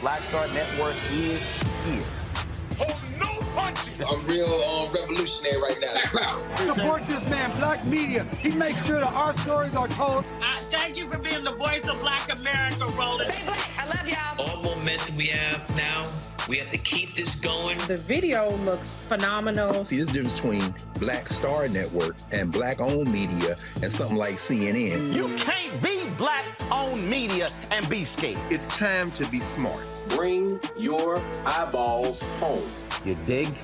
Black Star Network is here. Hold no punches. I'm real revolutionary right now. Support this man, Black Media. He makes sure that our stories are told. Thank you for being the voice of Black America, Roland. Stay black. I love y'all. All momentum we have now, we have to keep this going. The video looks phenomenal. See, there's a difference between Black Star Network and Black-owned media and something like CNN. You can't be Black-owned media and be scared. It's time to be smart. Bring your eyeballs home. You dig?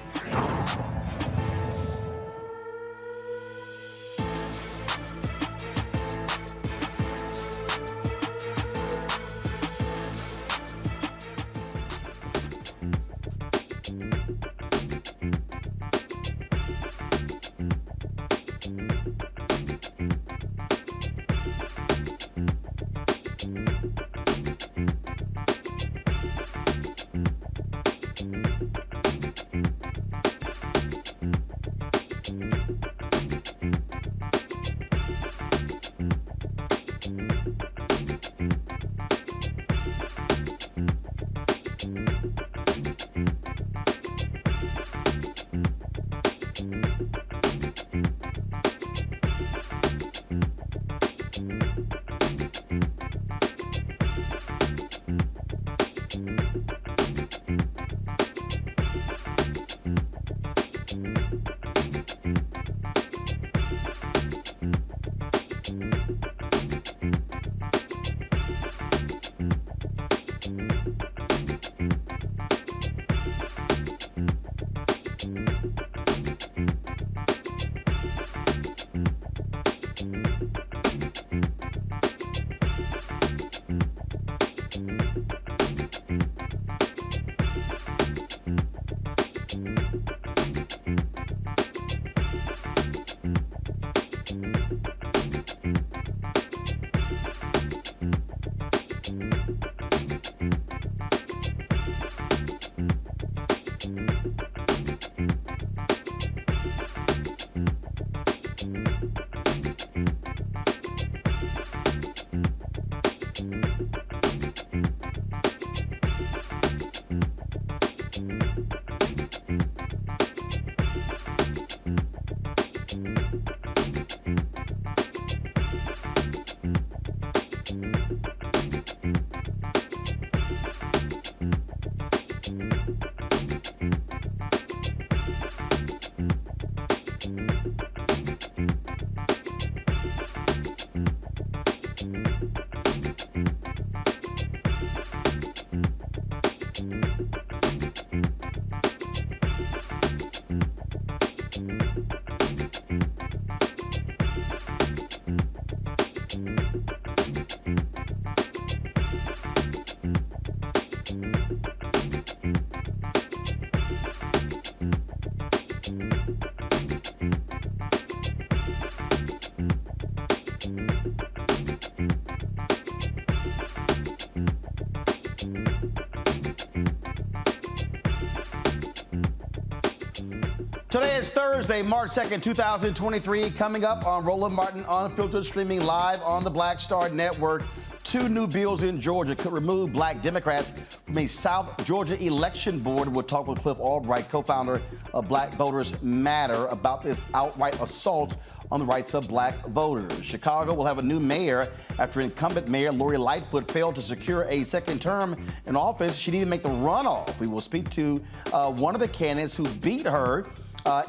Today is Thursday, March 2nd, 2023. Coming up on Roland Martin Unfiltered, streaming live on the Black Star Network. Two new bills in Georgia could remove black Democrats from a South Georgia election board. We'll talk with Cliff Albright, co-founder of Black Voters Matter, about this outright assault on the rights of black voters. Chicago will have a new mayor after incumbent Mayor Lori Lightfoot failed to secure a second term in office. She didn't even make the runoff. We will speak to one of the candidates who beat her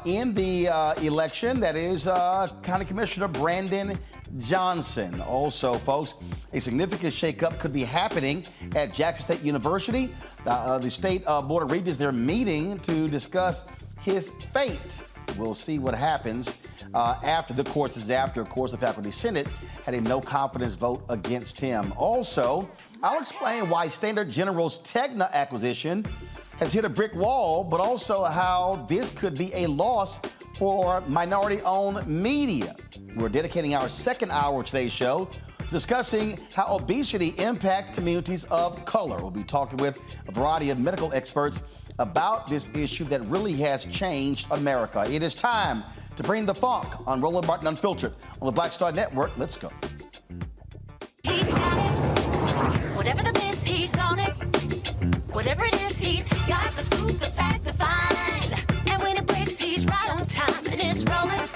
in the election, that is County Commissioner Brandon Johnson. Also, folks, a significant shakeup could be happening at Jackson State University. The State Board of Regents, they're meeting to discuss his fate. We'll see what happens after the course is after. Of course, the Faculty Senate had a no-confidence vote against him. Also, I'll explain why Standard General's Tegna acquisition has hit a brick wall, but also how this could be a loss for minority-owned media. We're dedicating our second hour of today's show discussing how obesity impacts communities of color. We'll be talking with a variety of medical experts about this issue that really has changed America. It is time to bring the funk on Roland Martin Unfiltered on the Black Star Network. Let's go. He's got it. Whatever the miss, he's on it. Whatever it is, he's got the scoop, the fact, the find. And when it breaks, he's right on time and it's rolling.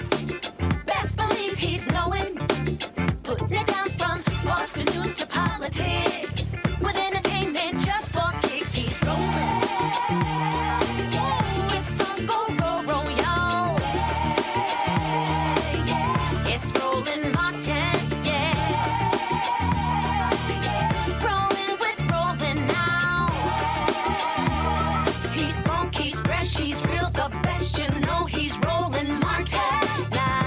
Best believe he's knowing. Putting it down from sports to news to politics. With entertainment just for kicks, he's rolling. It's on go, roll, y'all. It's Roland Martin, rolling with Roland now. He's funky, he's fresh, he's real, the best, you know he's Roland Martin now.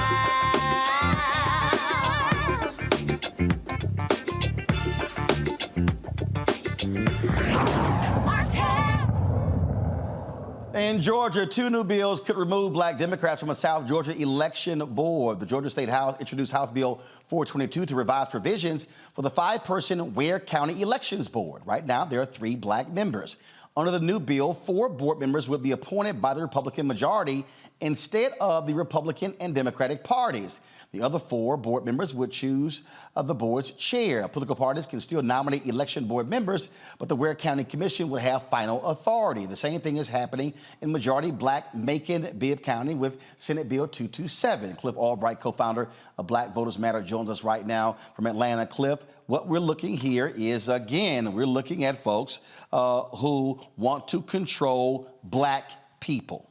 In Georgia, two new bills could remove black Democrats from a South Georgia election board. The Georgia State House introduced House Bill 422 to revise provisions for the 5-person Ware County Elections Board. Right now, there are 3 black members. Under the new bill, 4 board members would be appointed by the Republican majority instead of the Republican and Democratic parties. The other 4 board members would choose the board's chair. Political parties can still nominate election board members, but the Ware County Commission would have final authority. The same thing is happening in majority black Macon-Bibb County with Senate Bill 227. Cliff Albright, co-founder of Black Voters Matter, joins us right now from Atlanta. Cliff, what we're looking here is, again, we're looking at folks who want to control black people.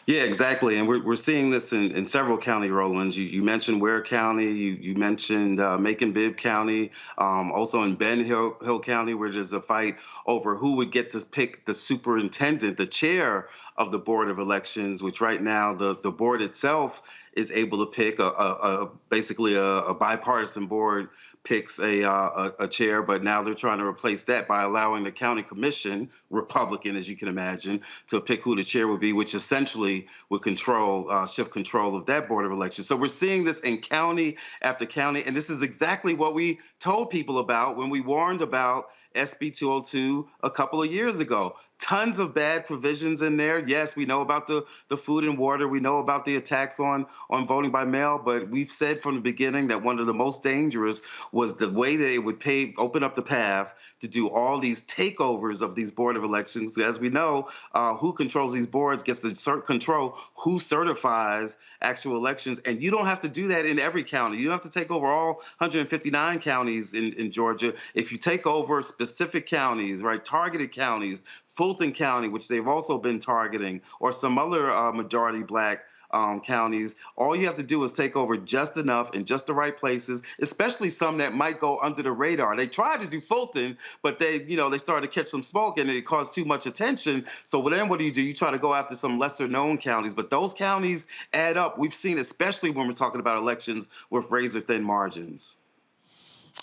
Yeah, exactly. And we're seeing this in several county Rolands. You mentioned Ware County, you mentioned Macon-Bibb County, also in Ben Hill County, where there's a fight over who would get to pick the superintendent, the chair of the Board of Elections, which right now the board itself is able to pick basically a bipartisan board picks a chair, but now they're trying to replace that by allowing the county commission, Republican as you can imagine, to pick who the chair would be, which essentially would shift control of that Board of Elections. So we're seeing this in county after county, and this is exactly what we told people about when we warned about SB 202 a couple of years ago. tons of bad provisions in there. Yes, we know about the food and water. We know about the attacks on voting by mail, but we've said from the beginning that one of the most dangerous was the way that it would open up the path to do all these takeovers of these board of elections. As we know, who controls these boards gets to control who certifies actual elections. And you don't have to do that in every county. You don't have to take over all 159 counties in Georgia. If you take over specific counties, right, targeted counties, Fulton County, which they've also been targeting, or some other majority black counties, all you have to do is take over just enough in just the right places, especially some that might go under the radar. They tried to do Fulton, but they started to catch some smoke and it caused too much attention. So then what do? You try to go after some lesser known counties, but those counties add up. We've seen, especially when we're talking about elections with razor thin margins.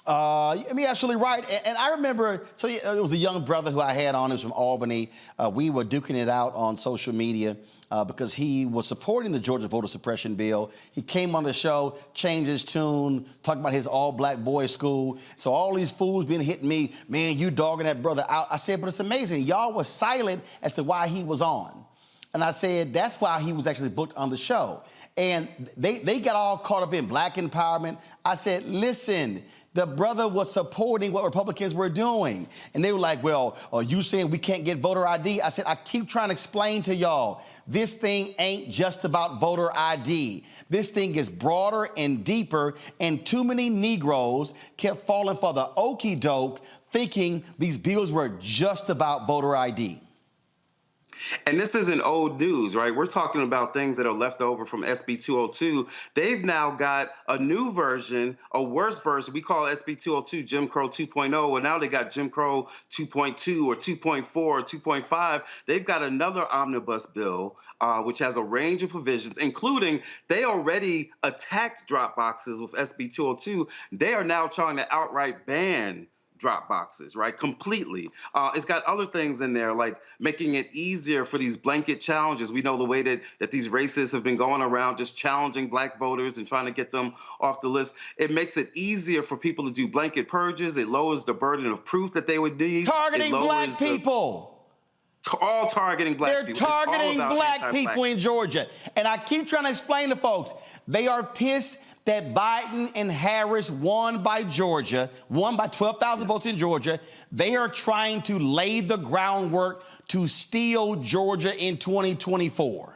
You're absolutely right. And I remember, so it was a young brother who I had on, he was from Albany. We were duking it out on social media because he was supporting the Georgia voter suppression bill. He came on the show, changed his tune, talked about his all-black boys school. So all these fools been hitting me, man, you dogging that brother out. I said, but it's amazing. Y'all was silent as to why he was on. And I said, that's why he was actually booked on the show. And they got all caught up in black empowerment. I said, listen, the brother was supporting what Republicans were doing. And they were like, well, are you saying we can't get voter ID? I said, I keep trying to explain to y'all, this thing ain't just about voter ID. This thing is broader and deeper, and too many Negroes kept falling for the okie doke, thinking these bills were just about voter ID. And this isn't old news, right? We're talking about things that are left over from SB 202. They've now got a new version, a worse version. We call SB 202 Jim Crow 2.0. Well, now they got Jim Crow 2.2 or 2.4 or 2.5. They've got another omnibus bill, which has a range of provisions, including they already attacked drop boxes with SB 202. They are now trying to outright ban drop boxes, right? Completely. It's got other things in there, like making it easier for these blanket challenges. We know the way that these racists have been going around just challenging black voters and trying to get them off the list. It makes it easier for people to do blanket purges. It lowers the burden of proof that they would need. Targeting black people. All targeting black people. They're targeting black people in Georgia. And I keep trying to explain to folks, they are pissed that Biden and Harris won by 12,000 votes in Georgia. They are trying to lay the groundwork to steal Georgia in 2024.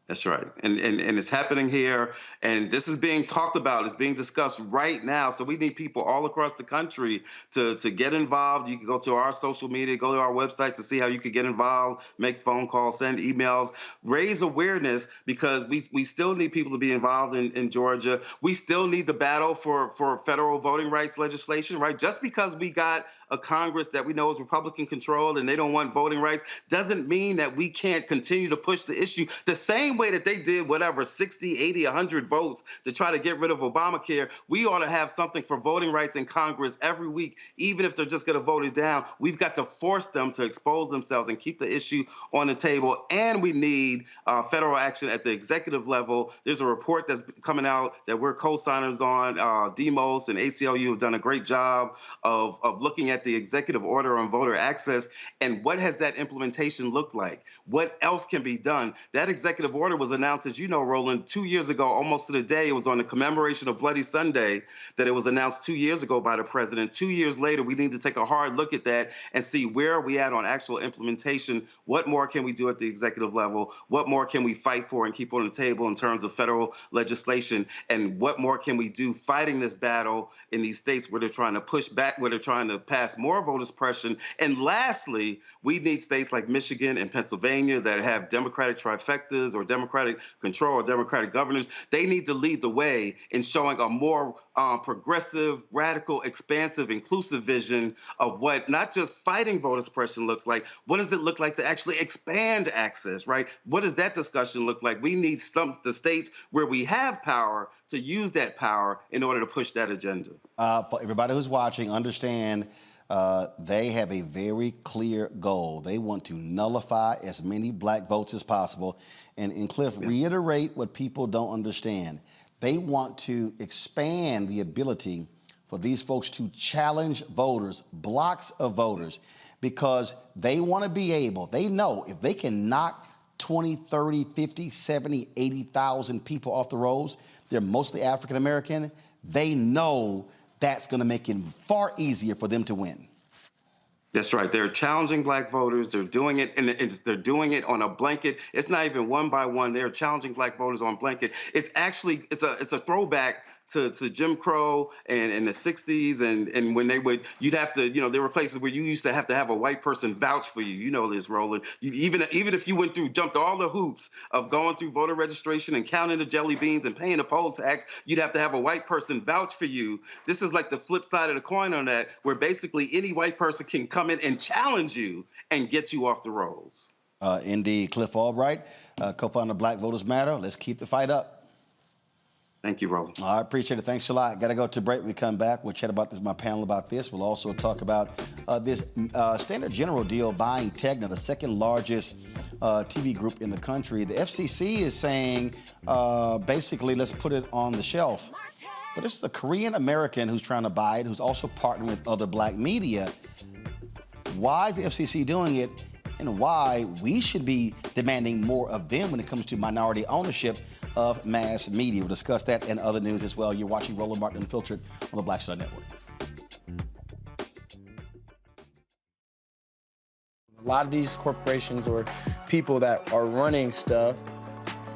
That's right. And it's happening here. And this is being talked about. It's being discussed right now. So we need people all across the country to get involved. You can go to our social media, go to our website to see how you could get involved, make phone calls, send emails, raise awareness, because we still need people to be involved in Georgia. We still need the battle for federal voting rights legislation, right? Just because we got a Congress that we know is Republican controlled and they don't want voting rights doesn't mean that we can't continue to push the issue the same way that they did, 60, 80, 100 votes to try to get rid of Obamacare. We ought to have something for voting rights in Congress every week, even if they're just going to vote it down. We've got to force them to expose themselves and keep the issue on the table. And we need federal action at the executive level. There's a report that's coming out that we're co-signers on. Demos and ACLU have done a great job of looking at the executive order on voter access and what has that implementation looked like? What else can be done? That executive order was announced, as you know, Roland, 2 years ago, almost to the day. It was on the commemoration of Bloody Sunday that it was announced 2 years ago by the president. 2 years later, we need to take a hard look at that and see where are we at on actual implementation. What more can we do at the executive level? What more can we fight for and keep on the table in terms of federal legislation? And what more can we do fighting this battle in these states where they're trying to push back, where they're trying to pass more voter suppression? And lastly, we need states like Michigan and Pennsylvania that have Democratic trifectas or Democratic control or Democratic governors. They need to lead the way in showing a more progressive, radical, expansive, inclusive vision of what not just fighting voter suppression looks like. What does it look like to actually expand access, right? What does that discussion look like? We need the states where we have power to use that power in order to push that agenda. For everybody who's watching, understand they have a very clear goal. They want to nullify as many black votes as possible. And Cliff, reiterate what people don't understand. They want to expand the ability for these folks to challenge voters, blocks of voters. because they want to be able, they know if they can knock 20, 30, 50, 70, 80,000 people off the rolls, they're mostly African American, they know that's going to make it far easier for them to win. That's right. They're challenging black voters. They're doing it, and they're doing it on a blanket. It's not even one by one. They're challenging black voters on blanket. It's actually it's a throwback to Jim Crow and the 60s and when you'd have to, there were places where you used to have a white person vouch for you. You know this, Roland. Even if you jumped all the hoops of going through voter registration and counting the jelly beans and paying the poll tax, you'd have to have a white person vouch for you. This is like the flip side of the coin on that, where basically any white person can come in and challenge you and get you off the rolls. Indeed. Cliff Albright, co-founder of Black Voters Matter. Let's keep the fight up. Thank you, Roland. I appreciate it. Thanks a lot. Got to go to break. When we come back, we'll chat about this, my panel about this. We'll also talk about this Standard General deal buying Tegna, the second largest TV group in the country. The FCC is saying, basically, let's put it on the shelf. But this is a Korean American who's trying to buy it, who's also partnering with other black media. Why is the FCC doing it, and why we should be demanding more of them when it comes to minority ownership of mass media? We'll discuss that and other news as well. You're watching Roland Martin Unfiltered on the Black Star Network. A lot of these corporations or people that are running stuff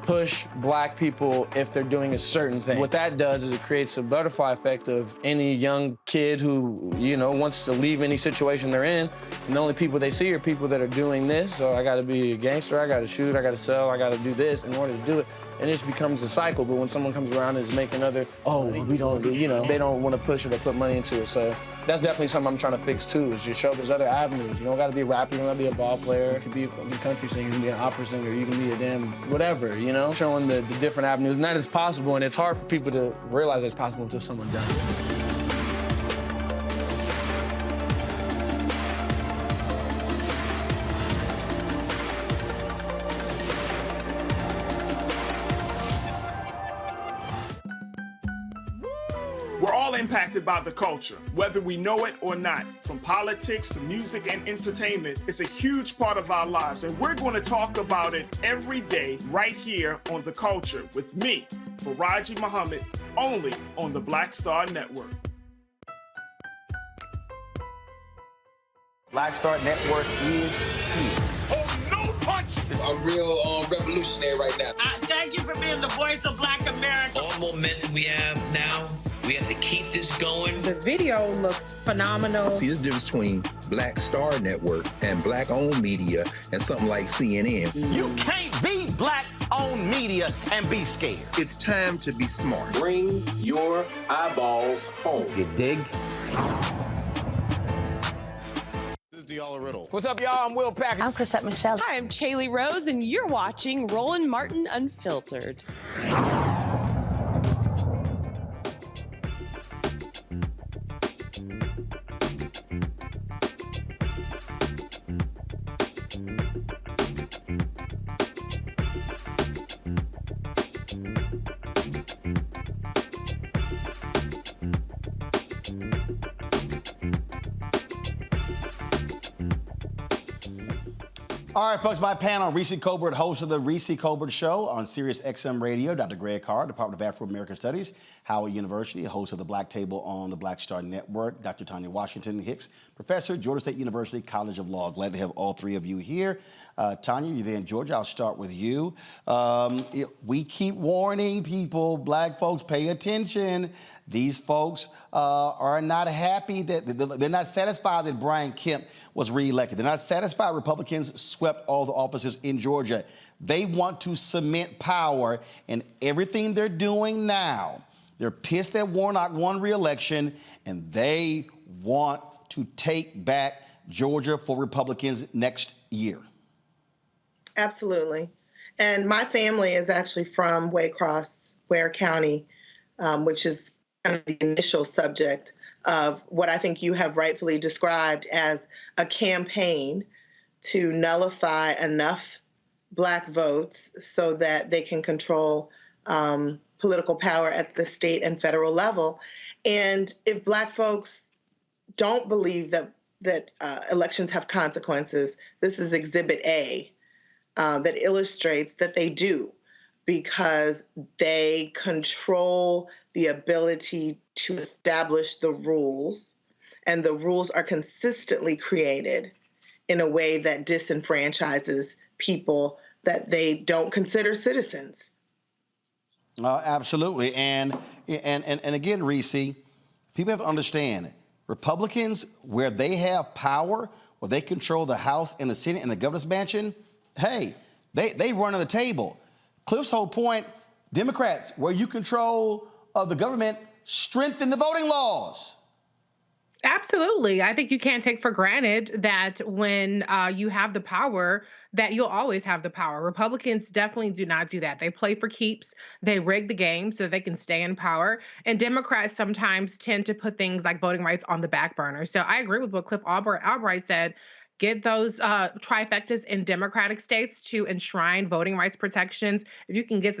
push black people if they're doing a certain thing. What that does is it creates a butterfly effect of any young kid who, wants to leave any situation they're in, and the only people they see are people that are doing this. So I gotta be a gangster, I gotta shoot, I gotta sell, I gotta do this in order to do it. And it just becomes a cycle. But when someone comes around and is making we don't do, they don't want to push it or put money into it. So that's definitely something I'm trying to fix too, is just show there's other avenues. You don't gotta be a rapper, you don't gotta be a ball player. You could be a country singer, you can be an opera singer, you can be a damn whatever, showing the different avenues. And that is possible, and it's hard for people to realize it's possible until someone does it. We're all impacted by the culture, whether we know it or not. From politics to music and entertainment, it's a huge part of our lives, and we're going to talk about it every day right here on The Culture with me, Faraji Muhammad, only on the Black Star Network. Black Star Network is here. Oh, no punch! I'm real revolutionary right now. Thank you for being the voice of Black America. All momentum we have now, we have to keep this going. The video looks phenomenal. See, this difference between Black Star Network and black-owned media and something like CNN. You can't be black-owned media and be scared. It's time to be smart. Bring your eyeballs home. You dig? What's up, y'all? I'm Will Packer. I'm Chrisette Michelle. Hi, I'm Chaley Rose, and you're watching Roland Martin Unfiltered. All right, folks, my panel, Reese Colbert, host of the Reese Colbert Show on Sirius XM Radio, Dr. Greg Carr, Department of Afro-American Studies, Howard University, host of the Black Table on the Black Star Network, Dr. Tanya Washington Hicks, professor, Georgia State University College of Law. Glad to have all three of you here. Tanya, you're there in Georgia. I'll start with you. We keep warning people, black folks, pay attention. These folks are not happy they're not satisfied that Brian Kemp was reelected. They're not satisfied Republicans swept all the offices in Georgia. They want to cement power, and everything they're doing now, they're pissed that Warnock won re-election, and they want to take back Georgia for Republicans next year. Absolutely. And my family is actually from Waycross, Ware County, which is kind of the initial subject of what I think you have rightfully described as a campaign to nullify enough black votes so that they can control political power at the state and federal level. And if black folks don't believe that that elections have consequences, this is Exhibit A that illustrates that they do, because they control the ability to establish the rules, and the rules are consistently created in a way that disenfranchises people that they don't consider citizens. Absolutely. And again, Reese, people have to understand, Republicans, where they have power, where they control the House and the Senate and the governor's mansion, hey, they run on the table. Cliff's whole point, Democrats, where you control of the government, strengthen the voting laws. Absolutely. I think you can't take for granted that when you have the power, that you'll always have the power. Republicans definitely do not do that. They play for keeps. They rig the game so they can stay in power. And Democrats sometimes tend to put things like voting rights on the back burner. So I agree with what Cliff Albright said. Get those trifectas in Democratic states to enshrine voting rights protections. If you can get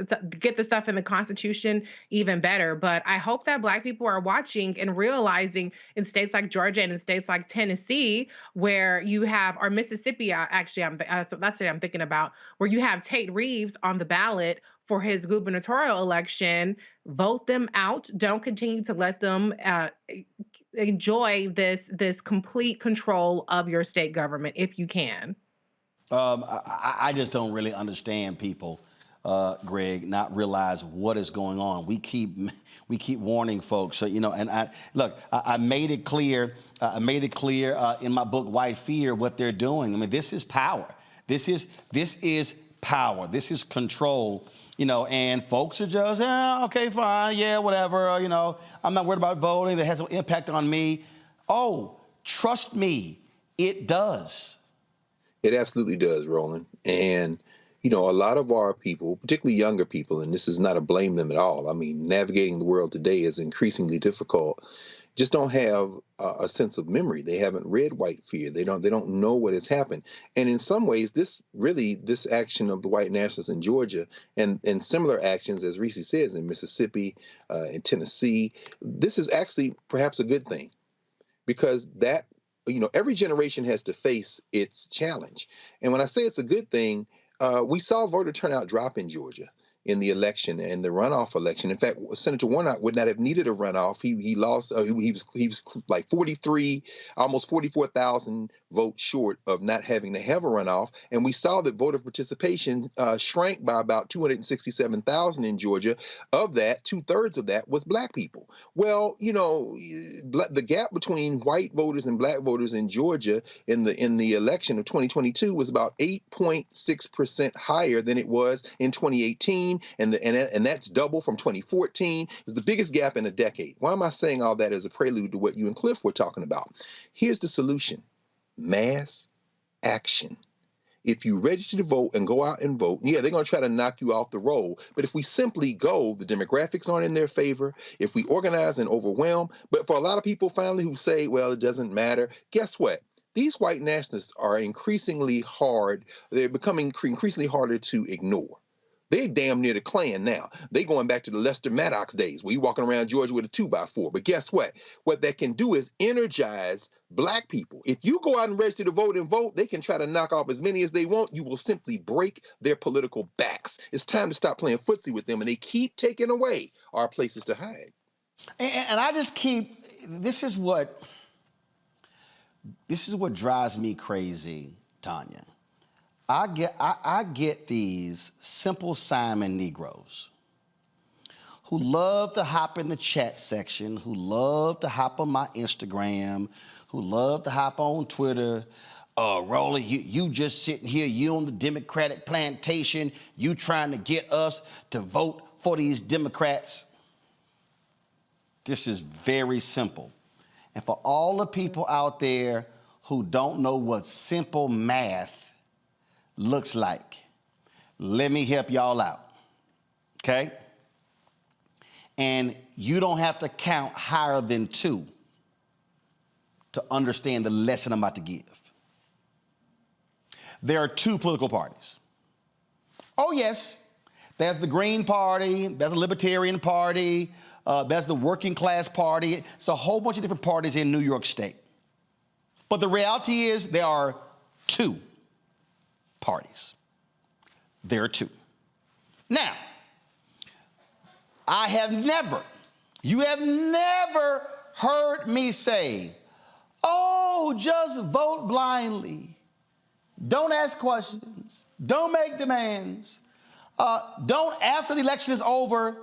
the stuff in the Constitution, even better. But I hope that Black people are watching and realizing in states like Georgia and in states like Tennessee, where you have, or Mississippi, so that's it I'm thinking about, where you have Tate Reeves on the ballot for his gubernatorial election. Vote them out. Don't continue to let them enjoy this complete control of your state government if you can. I just don't really understand people, Greg, not realize what is going on. We keep warning folks. So, and I made it clear. In my book, White Fear, what they're doing. I mean, this is power. This is power. This is control. And folks are just, okay, fine, yeah, whatever. I'm not worried about voting. That has no impact on me. Oh, trust me, it does. It absolutely does, Roland. And, a lot of our people, particularly younger people, and this is not to blame them at all. I mean, navigating the world today is increasingly difficult. Just don't have a sense of memory. They haven't read White Fear. They don't know what has happened. And in some ways, this action of the white nationalists in Georgia and similar actions, as Reese says, in Mississippi, in Tennessee, this is actually perhaps a good thing, because that, every generation has to face its challenge. And when I say it's a good thing, we saw voter turnout drop in Georgia in the election and the runoff election. In fact, Senator Warnock would not have needed a runoff. He lost. He was like 43, almost 44,000 votes short of not having to have a runoff. And we saw that voter participation shrank by about 267,000 in Georgia. Of that, 2/3 of that was Black people. Well, the gap between white voters and Black voters in Georgia in the election of 2022 was about 8.6% higher than it was in 2018. And that's double from 2014. It's the biggest gap in a decade. Why am I saying all that as a prelude to what you and Cliff were talking about? Here's the solution: mass action. If you register to vote and go out and vote, yeah, they're going to try to knock you off the roll. But if we simply go, the demographics aren't in their favor. If we organize and overwhelm, but for a lot of people finally who say, well, it doesn't matter, guess what? These white nationalists are increasingly hard. They're becoming increasingly harder to ignore. They're damn near the Klan now. They going back to the Lester Maddox days where you walking around Georgia with a 2x4. But guess what? What that can do is energize Black people. If you go out and register to vote and vote, they can try to knock off as many as they want. You will simply break their political backs. It's time to stop playing footsie with them, and they keep taking away our places to hide. And I just this is what drives me crazy, Tanya. I get these Simple Simon Negroes who love to hop in the chat section, who love to hop on my Instagram, who love to hop on Twitter. Rolly, you just sitting here, you on the Democratic plantation, you trying to get us to vote for these Democrats. This is very simple. And for all the people out there who don't know what simple math looks like, let me help y'all out, okay? And you don't have to count higher than 2 to understand the lesson I'm about to give. There are 2 political parties. Oh, yes, there's the Green Party, there's the Libertarian Party, there's the Working Class Party. It's a whole bunch of different parties in New York State. But the reality is there are two parties. There are two. Now, you have never heard me say, oh, just vote blindly. Don't ask questions. Don't make demands. Don't, after the election is over,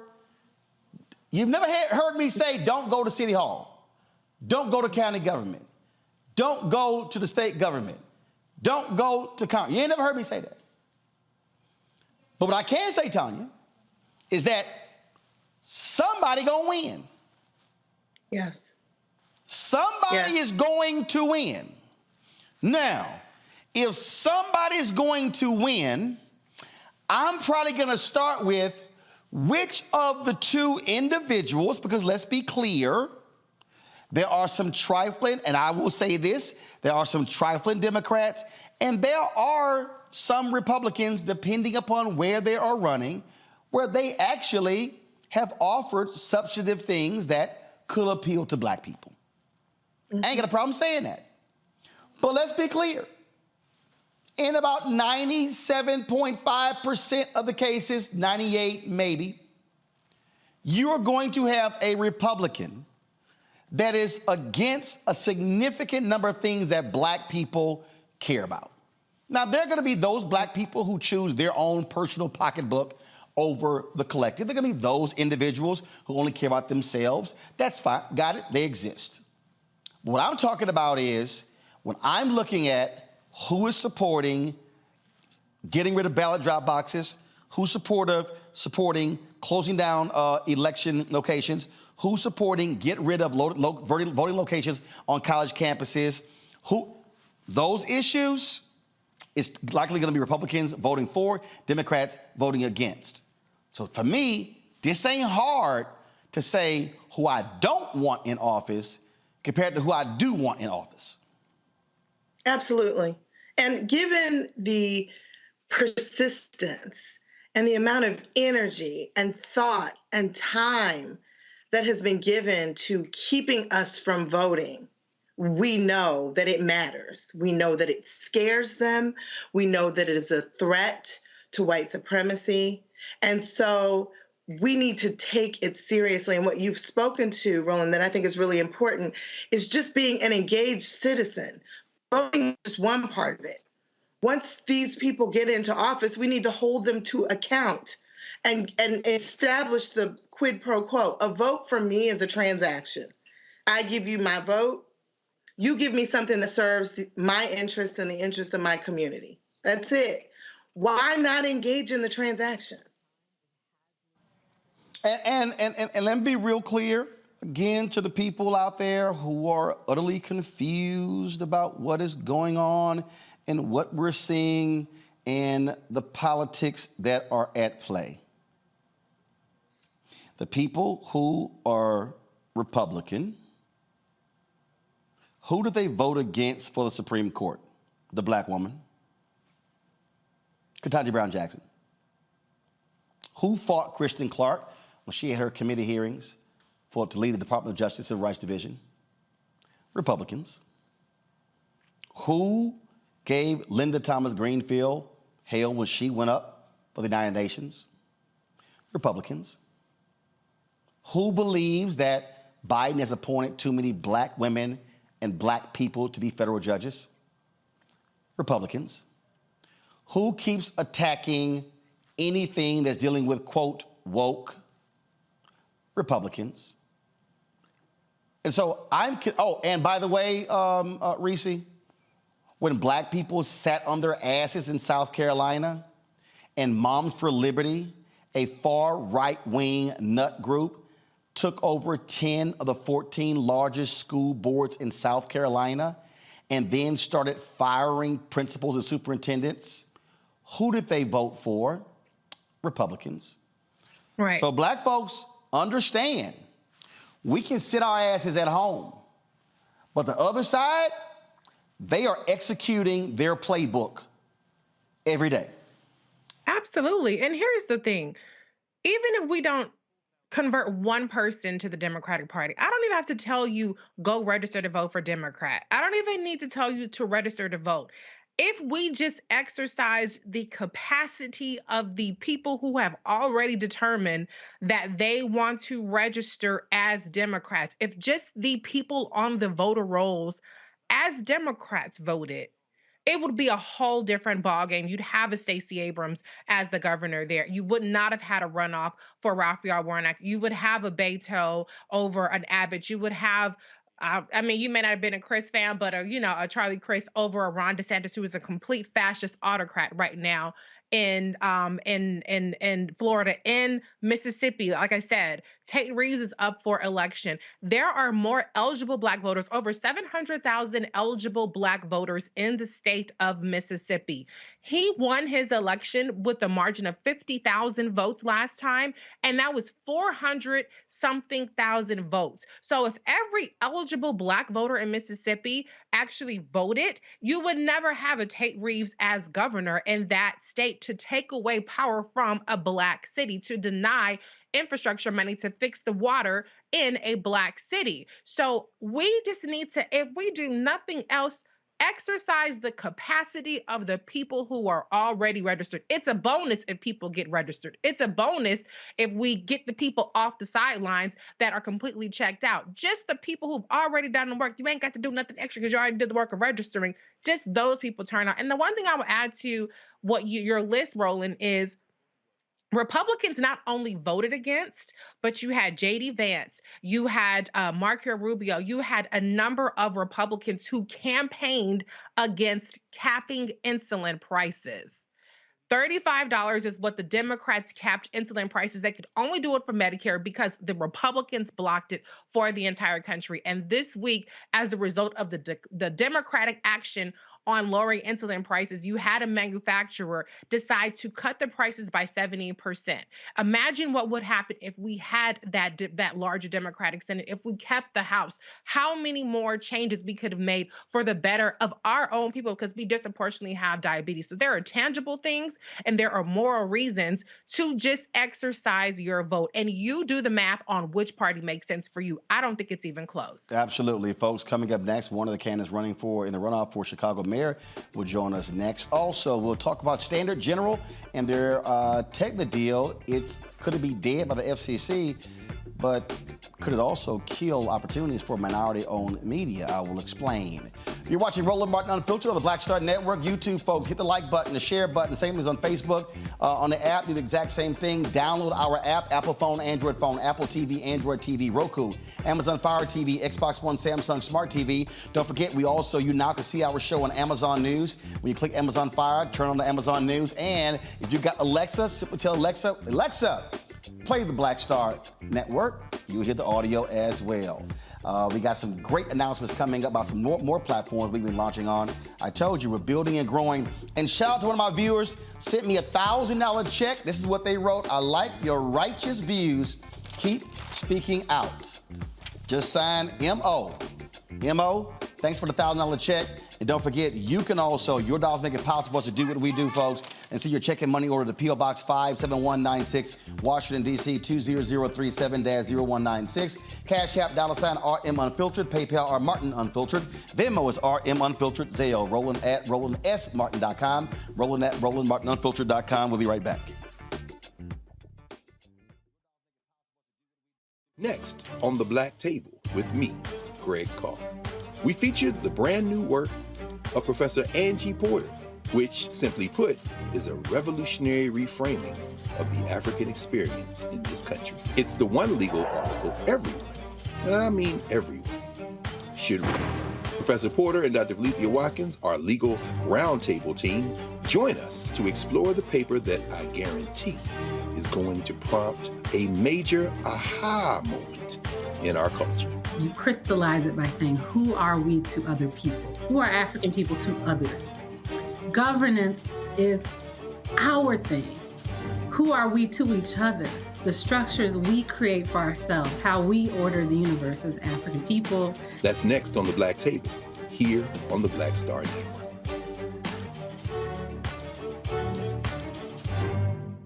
you've never heard me say, don't go to City Hall. Don't go to county government. Don't go to the state government. Don't go to Congress. You ain't never heard me say that. But what I can say, Tanya, is that somebody gonna win. Yes. Somebody is going to win. Now, if somebody is going to win, I'm probably gonna start with which of the two individuals, because let's be clear, there are some trifling, and I will say this, there are some trifling Democrats, and there are some Republicans, depending upon where they are running, where they actually have offered substantive things that could appeal to black people. I ain't got a problem saying that. But let's be clear. In about 97.5% of the cases, 98 maybe, you are going to have a Republican that is against a significant number of things that black people care about. Now, there are going to be those black people who choose their own personal pocketbook over the collective. There are going to be those individuals who only care about themselves. That's fine. Got it. They exist. What I'm talking about is when I'm looking at who is supporting getting rid of ballot drop boxes, who's supporting closing down election locations, who's supporting get rid of voting locations on college campuses, those issues, it's likely going to be Republicans voting for, Democrats voting against. So for me, this ain't hard to say who I don't want in office compared to who I do want in office. Absolutely. And given the persistence and the amount of energy and thought and time that has been given to keeping us from voting, we know that it matters. We know that it scares them. We know that it is a threat to white supremacy. And so we need to take it seriously. And what you've spoken to, Roland, that I think is really important is just being an engaged citizen. Voting is just one part of it. Once these people get into office, we need to hold them to account and establish the quid pro quo. A vote for me is a transaction. I give you my vote. You give me something that serves my interest and the interest of my community. That's it. Why not engage in the transaction? And let me be real clear, again, to the people out there who are utterly confused about what is going on and what we're seeing in the politics that are at play. The people who are Republican, who do they vote against for the Supreme Court? The black woman, Ketanji Brown Jackson. Who fought Kristen Clark when she had her committee hearings to lead the Department of Justice Civil Rights Division? Republicans. Who gave Linda Thomas Greenfield hell when she went up for the United Nations? Republicans. Who believes that Biden has appointed too many black women and black people to be federal judges? Republicans. Who keeps attacking anything that's dealing with, quote, woke? Republicans. And so and by the way, Reese, when black people sat on their asses in South Carolina and Moms for Liberty, a far right-wing nut group, took over 10 of the 14 largest school boards in South Carolina and then started firing principals and superintendents, who did they vote for? Republicans. Right. So black folks, understand, we can sit our asses at home, but the other side, they are executing their playbook every day. Absolutely. And here's the thing. Even if we don't convert one person to the Democratic Party. I don't even have to tell you, go register to vote for Democrat. I don't even need to tell you to register to vote. If we just exercise the capacity of the people who have already determined that they want to register as Democrats, if just the people on the voter rolls as Democrats voted, it would be a whole different ballgame. You'd have a Stacey Abrams as the governor there. You would not have had a runoff for Raphael Warnock. You would have a Beto over an Abbott. You would have, I mean, you may not have been a Chris fan, but a Charlie Crist over a Ron DeSantis, who is a complete fascist autocrat right now in Florida. In Mississippi, like I said, Tate Reeves is up for election. There are more eligible Black voters, over 700,000 eligible Black voters in the state of Mississippi. He won his election with a margin of 50,000 votes last time, and that was 400-something thousand votes. So if every eligible Black voter in Mississippi actually voted, you would never have a Tate Reeves as governor in that state to take away power from a Black city, to deny infrastructure money to fix the water in a Black city. So we just need to, if we do nothing else, exercise the capacity of the people who are already registered. It's a bonus if people get registered. It's a bonus if we get the people off the sidelines that are completely checked out. Just the people who've already done the work. You ain't got to do nothing extra because you already did the work of registering. Just those people turn out. And the one thing I will add to what your list, Roland, is Republicans not only voted against, but you had J.D. Vance, you had Marco Rubio, you had a number of Republicans who campaigned against capping insulin prices. $35 is what the Democrats capped insulin prices. They could only do it for Medicare because the Republicans blocked it for the entire country. And this week, as a result of the Democratic action on lowering insulin prices, you had a manufacturer decide to cut the prices by 70%. Imagine what would happen if we had that larger Democratic Senate, if we kept the House, how many more changes we could have made for the better of our own people, because we disproportionately have diabetes. So there are tangible things and there are moral reasons to just exercise your vote. And you do the math on which party makes sense for you. I don't think it's even close. Absolutely, folks. Coming up next, one of the candidates running in the runoff for Chicago Mayor will join us next. Also, we'll talk about Standard General and their technical deal. Could it be dead by the FCC, but could it also kill opportunities for minority-owned media? I will explain. You're watching Roland Martin Unfiltered on the Black Star Network. YouTube, folks, hit the like button, the share button. Same as on Facebook. On the app, do the exact same thing. Download our app, Apple phone, Android phone, Apple TV, Android TV, Roku, Amazon Fire TV, Xbox One, Samsung Smart TV. Don't forget, you now can see our show on Amazon News. When you click Amazon Fire, turn on the Amazon News. And if you've got Alexa, simply tell Alexa, play the Black Star Network. You'll hear the audio as well. We got some great announcements coming up about some more platforms we've been launching on. I told you, we're building and growing. And shout out to one of my viewers, sent me a $1,000 check. This is what they wrote. I like your righteous views. Keep speaking out. Just sign M.O. M.O., thanks for the $1,000 check. And don't forget, you can also, your dollars make it possible for us to do what we do, folks, and see your check and money order to P.O. Box 57196, Washington, D.C. 20037-0196. Cash App, $RM Unfiltered. PayPal, R Martin Unfiltered. Venmo is RM Unfiltered. Zelle, Roland at RolandSMartin.com. Roland at RolandMartinUnfiltered.com. We'll be right back. Next on The Black Table with me, Greg Carr. We featured the brand new work of Professor Angie Porter, which, simply put, is a revolutionary reframing of the African experience in this country. It's the one legal article everyone, and I mean everyone, should read. Professor Porter and Dr. Valencia Watkins, our legal roundtable team, join us to explore the paper that I guarantee is going to prompt a major aha moment in our culture. You crystallize it by saying, who are we to other people? Who are African people to others? Governance is our thing. Who are we to each other? The structures we create for ourselves, how we order the universe as African people. That's next on The Black Table, here on the Black Star Network.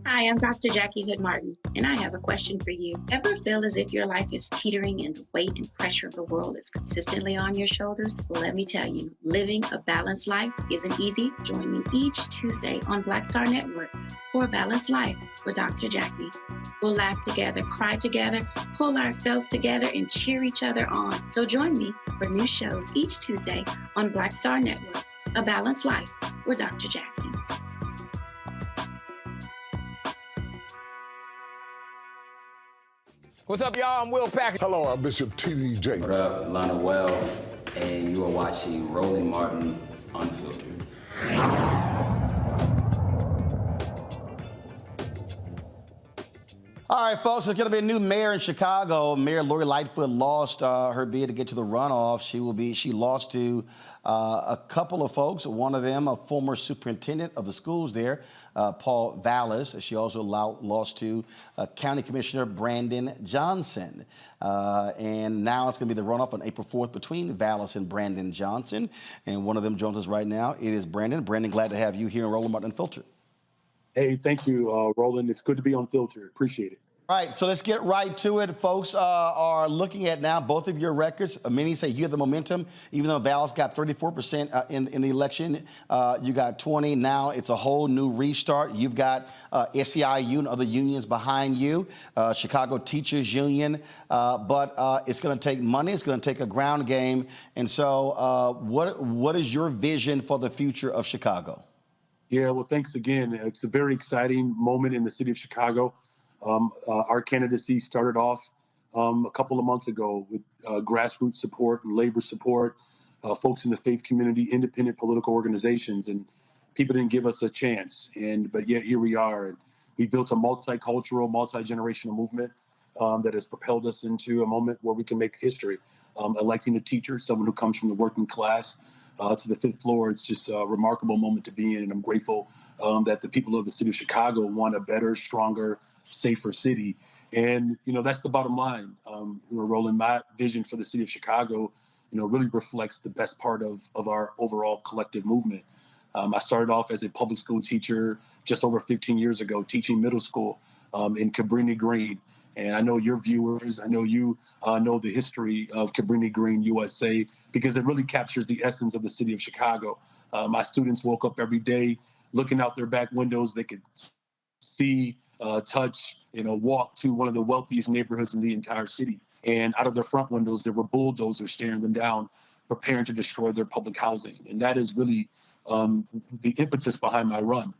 Hi, Hi, I'm Dr. Jackie Hood Martin, and I have a question for you. Ever feel as if your life is teetering and the weight and pressure of the world is consistently on your shoulders? Well, let me tell you, living a balanced life isn't easy. Join me each Tuesday on Black Star Network for A Balanced Life with Dr. Jackie. We'll laugh together, cry together, pull ourselves together, and cheer each other on. So join me for new shows each Tuesday on Black Star Network, A Balanced Life with Dr. Jackie. What's up, y'all? I'm Will Packard. Hello, I'm Bishop T.D.J. What up, Lana Well, and you are watching Roland Martin Unfiltered. All right, folks, there's going to be a new mayor in Chicago. Mayor Lori Lightfoot lost her bid to get to the runoff. She lost to a couple of folks. One of them, a former superintendent of the schools there, Paul Vallis. She also lost to County Commissioner Brandon Johnson. And now it's going to be the runoff on April 4th between Vallis and Brandon Johnson. And one of them joins us right now. It is Brandon. Brandon, glad to have you here in Roland Martin Unfiltered. Hey, thank you, Roland. It's good to be on Filter. Appreciate it. All right, so let's get right to it. Folks are looking at now both of your records. Many say you have the momentum, even though Val's got 34% in the election. You got 20. Now it's a whole new restart. You've got SEIU and other unions behind you, Chicago Teachers Union. But it's going to take money. It's going to take a ground game. And so what is your vision for the future of Chicago? Yeah, well, thanks again. It's a very exciting moment in the city of Chicago. Our candidacy started off a couple of months ago with grassroots support and labor support, folks in the faith community, independent political organizations, and people didn't give us a chance. But yet here we are. And we built a multicultural, multi-generational movement that has propelled us into a moment where we can make history. Electing a teacher, someone who comes from the working class, to the fifth floor. It's just a remarkable moment to be in, and I'm grateful that the people of the city of Chicago want a better, stronger, safer city. And, that's the bottom line. Roland, my vision for the city of Chicago, really reflects the best part of our overall collective movement. I started off as a public school teacher just over 15 years ago, teaching middle school in Cabrini Green. And I know your viewers, I know you know the history of Cabrini Green, USA, because it really captures the essence of the city of Chicago. My students woke up every day looking out their back windows. They could see, touch, walk to one of the wealthiest neighborhoods in the entire city. And out of their front windows, there were bulldozers staring them down, preparing to destroy their public housing. And that is really the impetus behind my run,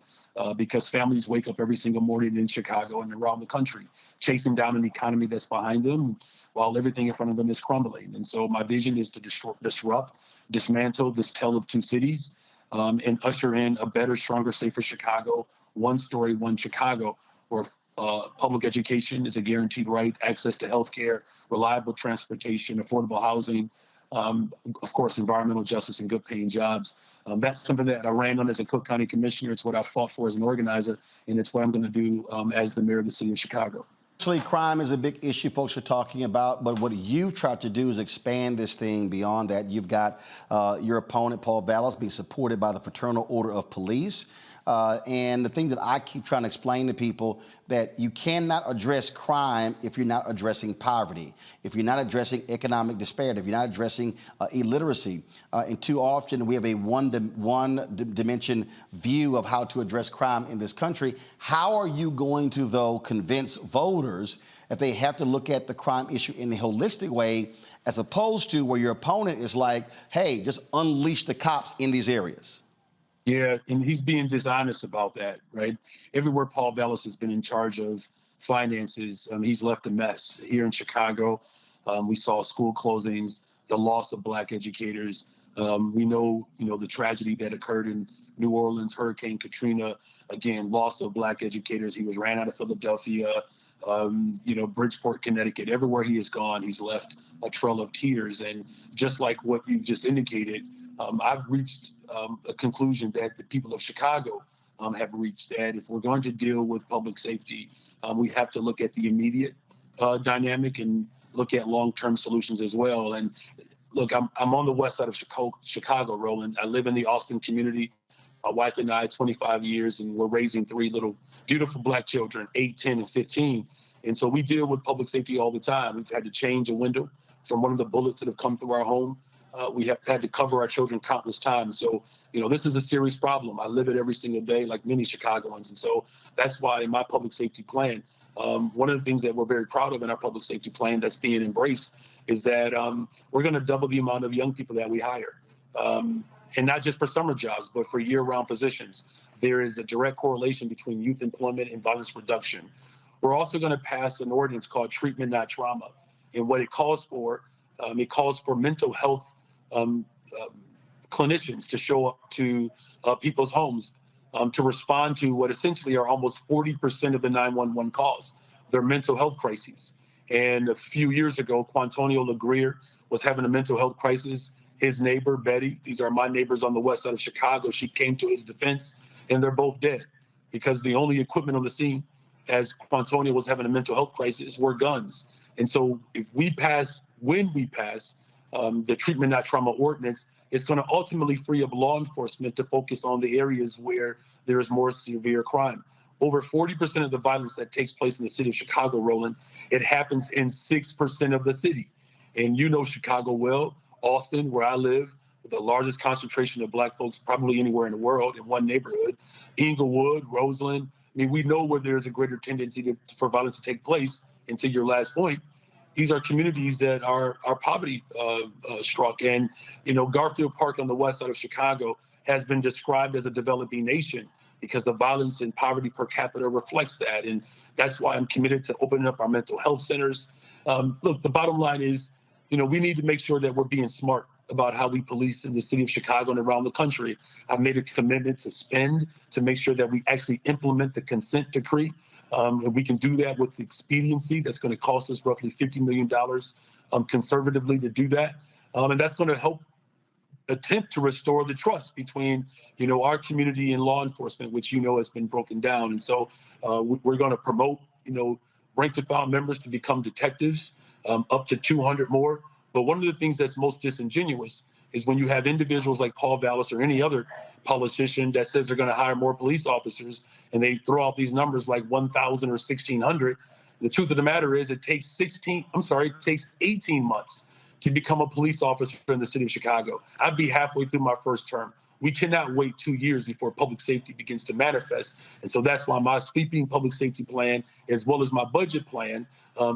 because families wake up every single morning in Chicago and around the country, chasing down an economy that's behind them while everything in front of them is crumbling. And so my vision is to disrupt, dismantle this tale of two cities, and usher in a better, stronger, safer Chicago, one story, one Chicago, where public education is a guaranteed right, access to healthcare, reliable transportation, affordable housing, of course, environmental justice and good paying jobs. That's something that I ran on as a Cook County commissioner. It's what I fought for as an organizer, and it's what I'm going to do as the mayor of the city of Chicago. Actually, crime is a big issue folks are talking about, but what you've tried to do is expand this thing beyond that. You've got your opponent, Paul Vallis, being supported by the Fraternal Order of Police. And the thing that I keep trying to explain to people, that you cannot address crime if you're not addressing poverty, if you're not addressing economic disparity, if you're not addressing illiteracy. And too often we have a one-dimension view of how to address crime in this country. How are you going to, though, convince voters that they have to look at the crime issue in a holistic way, as opposed to where your opponent is like, hey, just unleash the cops in these areas? Yeah, and he's being dishonest about that, right? Everywhere Paul Vallis has been in charge of finances, he's left a mess. Here in Chicago, we saw school closings, the loss of Black educators. We know, the tragedy that occurred in New Orleans, Hurricane Katrina, again, loss of Black educators. He was ran out of Philadelphia, Bridgeport, Connecticut. Everywhere he has gone, he's left a trail of tears. And just like what you've just indicated, I've reached a conclusion that the people of Chicago have reached, that if we're going to deal with public safety, we have to look at the immediate dynamic and look at long-term solutions as well. And look, I'm on the west side of Chicago, Roland. I live in the Austin community. My wife and I, 25 years, and we're raising 3 little beautiful Black children, 8, 10, and 15. And so we deal with public safety all the time. We've had to change a window from one of the bullets that have come through our home. We have had to cover our children countless times. So, this is a serious problem. I live it every single day, like many Chicagoans. And so that's why in my public safety plan, one of the things that we're very proud of in our public safety plan that's being embraced is that we're going to double the amount of young people that we hire. And not just for summer jobs, but for year-round positions. There is a direct correlation between youth employment and violence reduction. We're also going to pass an ordinance called Treatment Not Trauma. And what it calls for mental health clinicians to show up to people's homes to respond to what essentially are almost 40% of the 911 calls. They're mental health crises. And a few years ago, Quantonio LeGrier was having a mental health crisis. His neighbor, Betty, these are my neighbors on the west side of Chicago, she came to his defense, and they're both dead because the only equipment on the scene as Quantonio was having a mental health crisis were guns. And so when we pass the Treatment Not Trauma ordinance, it's going to ultimately free up law enforcement to focus on the areas where there is more severe crime. Over 40% of the violence that takes place in the city of Chicago, Roland, it happens in 6% of the city. And you know Chicago well. Austin, where I live, with the largest concentration of Black folks probably anywhere in the world in one neighborhood. Inglewood, Roseland. I mean, we know where there's a greater tendency for violence to take place. And to your last point, these are communities that are poverty struck. And, Garfield Park on the west side of Chicago has been described as a developing nation because the violence and poverty per capita reflects that. And that's why I'm committed to opening up our mental health centers. Look, the bottom line is, we need to make sure that we're being smart about how we police in the city of Chicago and around the country. I've made a commitment to spend to make sure that we actually implement the consent decree. And we can do that with expediency. That's going to cost us roughly $50 million conservatively to do that. And that's going to help attempt to restore the trust between, our community and law enforcement, which, has been broken down. And so we're going to promote, rank and file members to become detectives. Up to 200 more. But one of the things that's most disingenuous is when you have individuals like Paul Vallis or any other politician that says they're going to hire more police officers and they throw out these numbers like 1,000 or 1,600. The truth of the matter is it takes 18 months to become a police officer in the city of Chicago. I'd be halfway through my first term. We cannot wait 2 years before public safety begins to manifest. And so that's why my sweeping public safety plan, as well as my budget plan,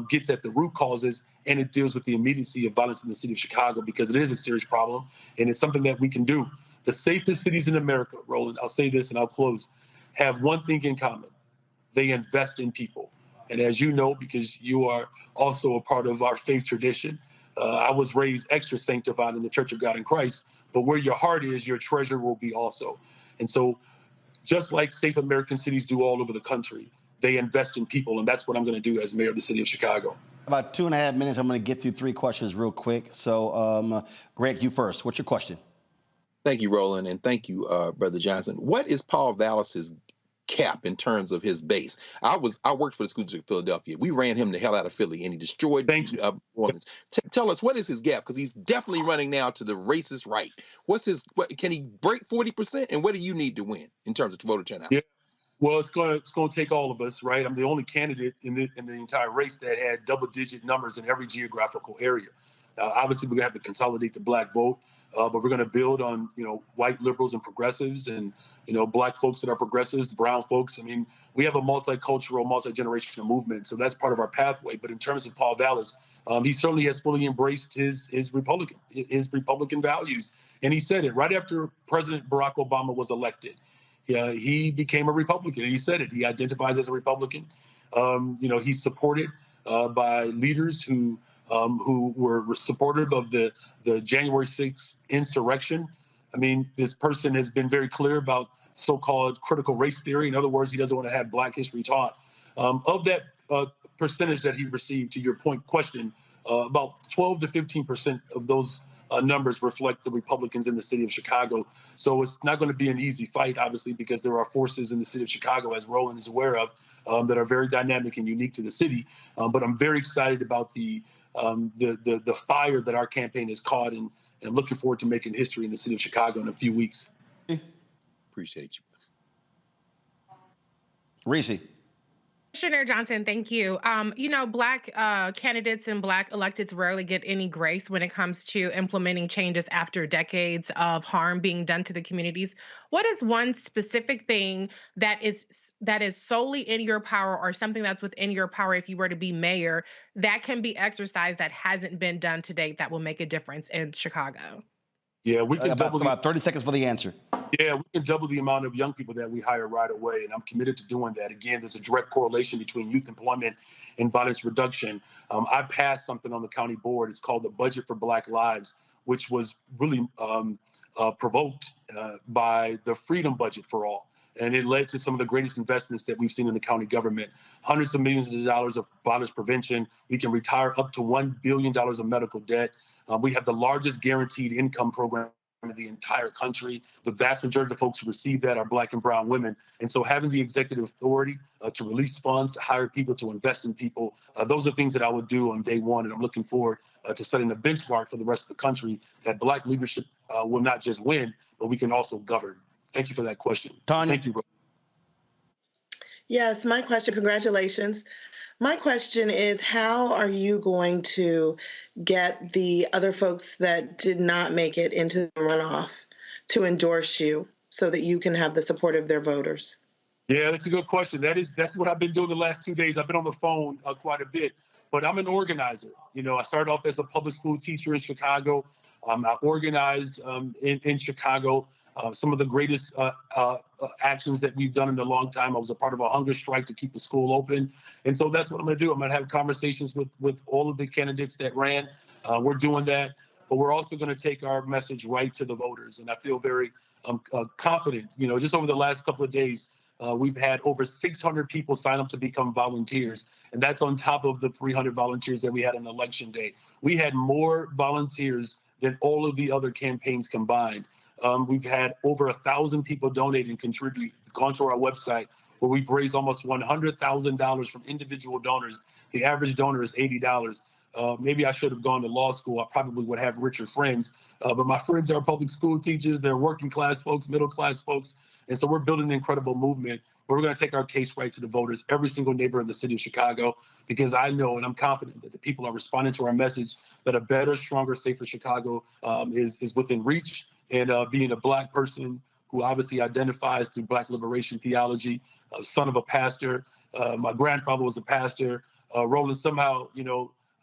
gets at the root causes, and it deals with the immediacy of violence in the city of Chicago because it is a serious problem, and it's something that we can do. The safest cities in America, Roland, I'll say this and I'll close, have one thing in common. They invest in people. And as you know, because you are also a part of our faith tradition, I was raised extra sanctified in the Church of God in Christ, but where your heart is, your treasure will be also. And so just like safe American cities do all over the country, they invest in people, and that's what I'm going to do as mayor of the city of Chicago. About 2.5 minutes, I'm going to get through 3 questions real quick. So, Greg, you first. What's your question? Thank you, Roland, and thank you, Brother Johnson. What is Paul Vallis's cap in terms of his base? I worked for the school district of Philadelphia. We ran him the hell out of Philly, and he destroyed. Tell us, what is his gap? Because he's definitely running now to the racist right. Can he break 40%? And what do you need to win in terms of voter turnout? Yeah. Well, it's going to take all of us, right? I'm the only candidate in the entire race that had double-digit numbers in every geographical area. Obviously, we're going to have to consolidate the Black vote, but we're going to build on, white liberals and progressives and, Black folks that are progressives, brown folks. I mean, we have a multicultural, multi-generational movement, so that's part of our pathway. But in terms of Paul Vallis, he certainly has fully embraced his Republican values. And he said it right after President Barack Obama was elected. He became a Republican, and he said it. He identifies as a Republican. He's supported by leaders who were supportive of the January 6th insurrection. I mean, this person has been very clear about so-called critical race theory. In other words, he doesn't want to have Black history taught. Of that percentage that he received, to your question, about 12 to 15% of those numbers reflect the Republicans in the city of Chicago. So it's not going to be an easy fight, obviously, because there are forces in the city of Chicago, as Roland is aware of, that are very dynamic and unique to the city. But I'm very excited about the the fire that our campaign has caught, and looking forward to making history in the city of Chicago in a few weeks. Appreciate you. Reese. Commissioner Johnson, thank you. Black candidates and Black electeds rarely get any grace when it comes to implementing changes after decades of harm being done to the communities. What is one specific thing that is solely in your power, or something that's within your power if you were to be mayor, that can be exercised that hasn't been done to date that will make a difference in Chicago? Yeah, we can about 30 seconds for the answer. Yeah, we can double the amount of young people that we hire right away, and I'm committed to doing that. Again, there's a direct correlation between youth employment and violence reduction. I passed something on the county board. It's called the Budget for Black Lives, which was really provoked by the Freedom Budget for All. And it led to some of the greatest investments that we've seen in the county government. Hundreds of millions of dollars of violence prevention. We can retire up to $1 billion of medical debt. We have the largest guaranteed income program in the entire country. The vast majority of the folks who receive that are Black and brown women. And so having the executive authority to release funds, to hire people, to invest in people, those are things that I would do on day one. And I'm looking forward to setting a benchmark for the rest of the country that Black leadership will not just win, but we can also govern. Thank you for that question. Tanya. Thank you, bro. Yes, my question, congratulations. My question is, how are you going to get the other folks that did not make it into the runoff to endorse you so that you can have the support of their voters? Yeah, that's a good question. That's what I've been doing the last 2 days. I've been on the phone quite a bit, but I'm an organizer. I started off as a public school teacher in Chicago. I organized in Chicago. Some of the greatest actions that we've done in a long time. I was a part of a hunger strike to keep the school open. And so that's what I'm going to do. I'm going to have conversations with all of the candidates that ran. We're doing that. But we're also going to take our message right to the voters. And I feel very confident. Just over the last couple of days, we've had over 600 people sign up to become volunteers. And that's on top of the 300 volunteers that we had on Election Day. We had more volunteers than all of the other campaigns combined. We've had over 1,000 people donate and contribute. Gone to our website where we've raised almost $100,000 from individual donors. The average donor is $80. Maybe I should have gone to law school. I probably would have richer friends. But my friends are public school teachers. They're working class folks, middle class folks. And so we're building an incredible movement. We're going to take our case right to the voters, every single neighbor in the city of Chicago, because I know and I'm confident that the people are responding to our message that a better, stronger, safer Chicago is within reach. And being a Black person who obviously identifies through Black liberation theology, son of a pastor, my grandfather was a pastor. Roland, somehow,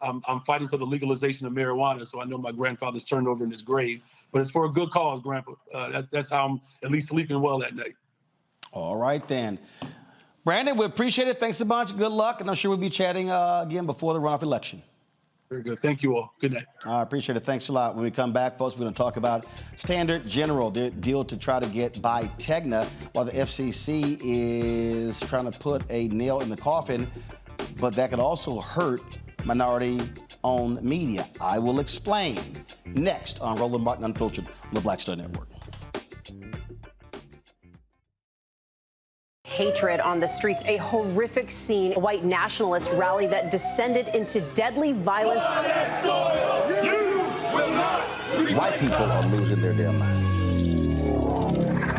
I'm fighting for the legalization of marijuana, so I know my grandfather's turned over in his grave. But it's for a good cause, Grandpa. That's how I'm at least sleeping well that night. All right, then. Brandon, we appreciate it. Thanks a bunch. Good luck. And I'm sure we'll be chatting again before the runoff election. Very good. Thank you all. Good night. I appreciate it. Thanks a lot. When we come back, folks, we're going to talk about Standard General, their deal to try to get by Tegna, while the FCC is trying to put a nail in the coffin. But that could also hurt minority-owned media. I will explain next on Roland Martin Unfiltered on the Black Star Network. Hatred on the streets, a horrific scene, a white nationalist rally that descended into deadly violence. White people are losing their damn minds.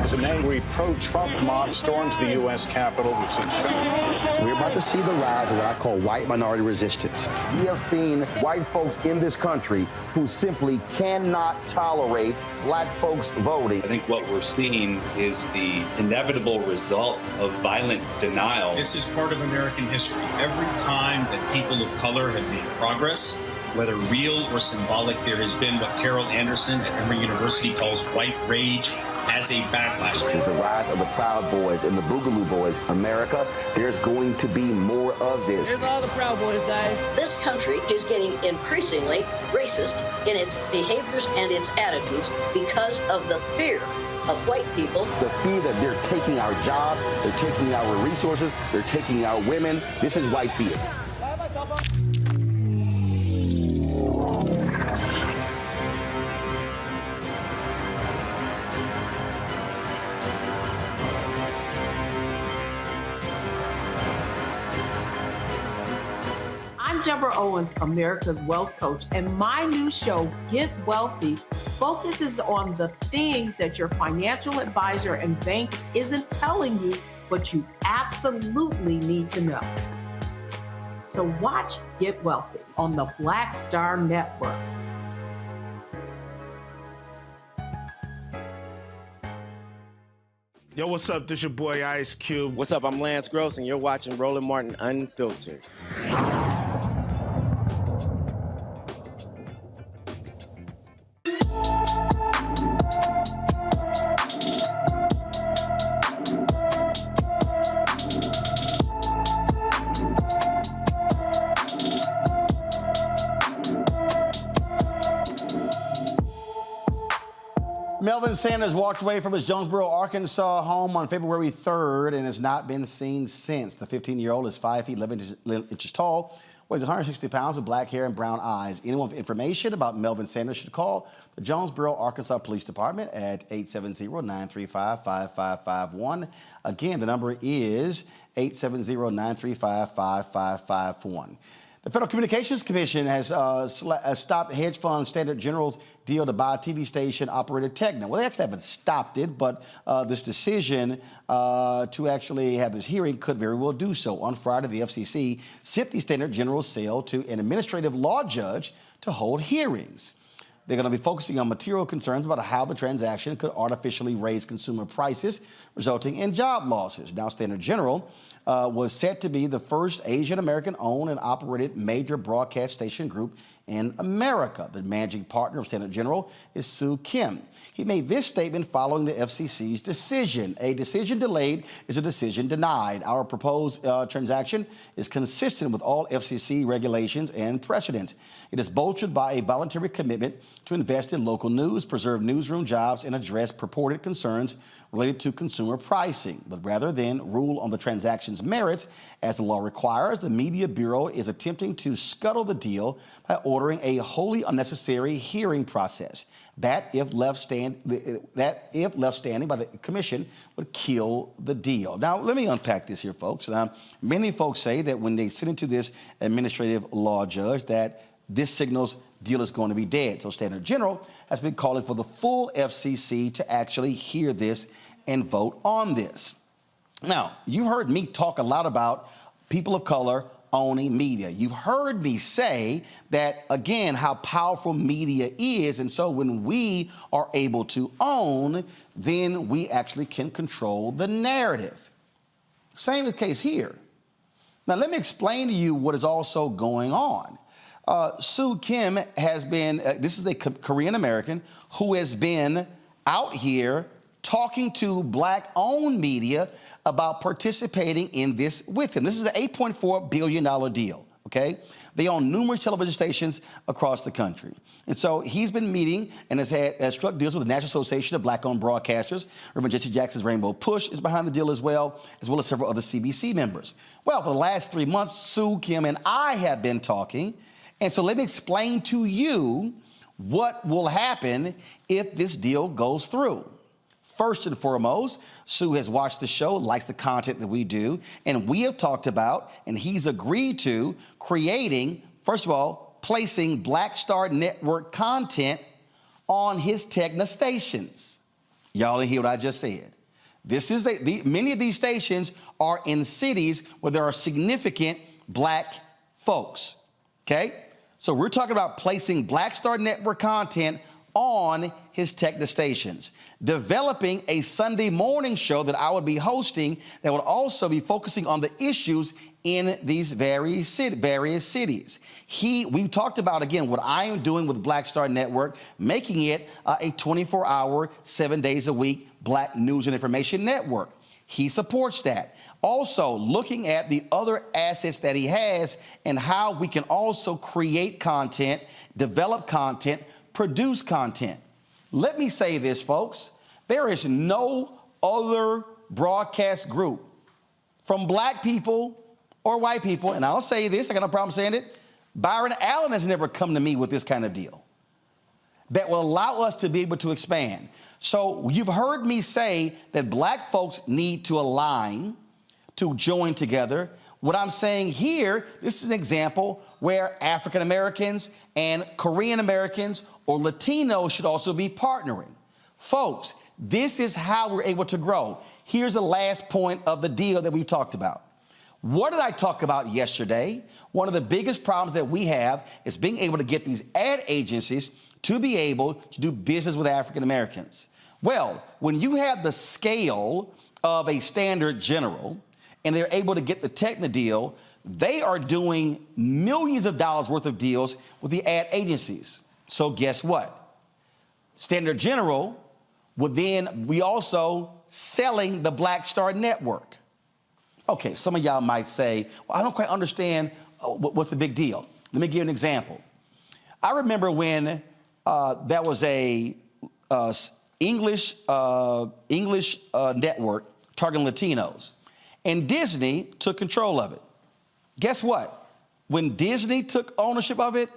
As an angry pro-Trump mob storms the U.S. Capitol, we've seen shots. We're about to see the rise of what I call white minority resistance. We have seen white folks in this country who simply cannot tolerate Black folks voting. I think what we're seeing is the inevitable result of violent denial. This is part of American history. Every time that people of color have made progress, whether real or symbolic, there has been what Carol Anderson at Emory University calls white rage as a backlash. This is the rise of the Proud Boys and the Boogaloo Boys. America, there's going to be more of this. Here's all the Proud Boys, guys. This country is getting increasingly racist in its behaviors and its attitudes because of the fear of white people. The fear that they're taking our jobs, they're taking our resources, they're taking our women. This is white fear. I'm I'm Deborah Owens, America's Wealth Coach, and my new show, Get Wealthy, focuses on the things that your financial advisor and bank isn't telling you, but you absolutely need to know. So watch Get Wealthy on the Black Star Network. Yo, what's up? This your boy Ice Cube. What's up? I'm Lance Gross, and you're watching Roland Martin Unfiltered. Melvin Sanders walked away from his Jonesboro, Arkansas home on February 3rd and has not been seen since. The 15-year-old is 5 feet 11 inches tall, weighs 160 pounds with black hair and brown eyes. Anyone with information about Melvin Sanders should call the Jonesboro, Arkansas Police Department at 870-935-5551. Again, the number is 870-935-5551. The Federal Communications Commission has stopped hedge fund Standard General's deal to buy TV station operator Tegna. Well, they actually haven't stopped it, but this decision to actually have this hearing could very well do so. On Friday, the FCC sent the Standard General's sale to an administrative law judge to hold hearings. They're going to be focusing on material concerns about how the transaction could artificially raise consumer prices, resulting in job losses. Now, Standard General was set to be the first Asian American owned and operated major broadcast station group in America. The managing partner of Standard General is Soo Kim. He made this statement following the FCC's decision. A decision delayed is a decision denied. Our proposed transaction is consistent with all FCC regulations and precedents. It is bolstered by a voluntary commitment to invest in local news, preserve newsroom jobs, and address purported concerns related to consumer pricing. But rather than rule on the transaction's merits, as the law requires, the Media Bureau is attempting to scuttle the deal by ordering a wholly unnecessary hearing process that, if left standing by the commission, would kill the deal. Now, let me unpack this here, folks. Many folks say that when they send it to this administrative law judge, that this signals deal is going to be dead. So Standard General has been calling for the full FCC to actually hear this and vote on this. Now, you've heard me talk a lot about people of color owning media. You've heard me say that, again, how powerful media is. And so when we are able to own, then we actually can control the narrative. Same is the case here. Now, let me explain to you what is also going on. Soo Kim has been, this is a Korean American who has been out here talking to black-owned media about participating in this with him. This is an $8.4 billion deal, okay? They own numerous television stations across the country. And so he's been meeting and has struck deals with the National Association of Black-Owned Broadcasters. Reverend Jesse Jackson's Rainbow Push is behind the deal as well as several other CBC members. Well, for the last 3 months, Soo Kim and I have been talking. And so let me explain to you what will happen if this deal goes through. First and foremost, Sue has watched the show, likes the content that we do, and we have talked about, and he's agreed to, creating, first of all, placing Black Star Network content on his Tegna stations. Y'all didn't hear what I just said. This is many of these stations are in cities where there are significant black folks, okay? So we're talking about placing Black Star Network content on his Tegna stations, developing a Sunday morning show that I would be hosting that would also be focusing on the issues in these various cities. We talked about, again, what I am doing with Black Star Network, making it a 24-hour, 7 days a week Black news and information network. He supports that. Also, looking at the other assets that he has and how we can also create content, develop content, produce content. Let me say this, folks. There is no other broadcast group from black people or white people, and I'll say this, I got no problem saying it, Byron Allen has never come to me with this kind of deal that will allow us to be able to expand. So you've heard me say that black folks need to align, to join together. What I'm saying here, this is an example where African Americans and Korean Americans or Latinos should also be partnering. Folks, this is how we're able to grow. Here's the last point of the deal that we've talked about. What did I talk about yesterday? One of the biggest problems that we have is being able to get these ad agencies to be able to do business with African Americans. Well, when you have the scale of a Standard General and they're able to get the Techna deal, they are doing millions of dollars worth of deals with the ad agencies. So guess what? Standard General would then be also selling the Black Star Network. Okay, some of y'all might say, well, I don't quite understand what's the big deal. Let me give you an example. I remember when that was a English network targeting Latinos, and Disney took control of it. Guess what? When Disney took ownership of it,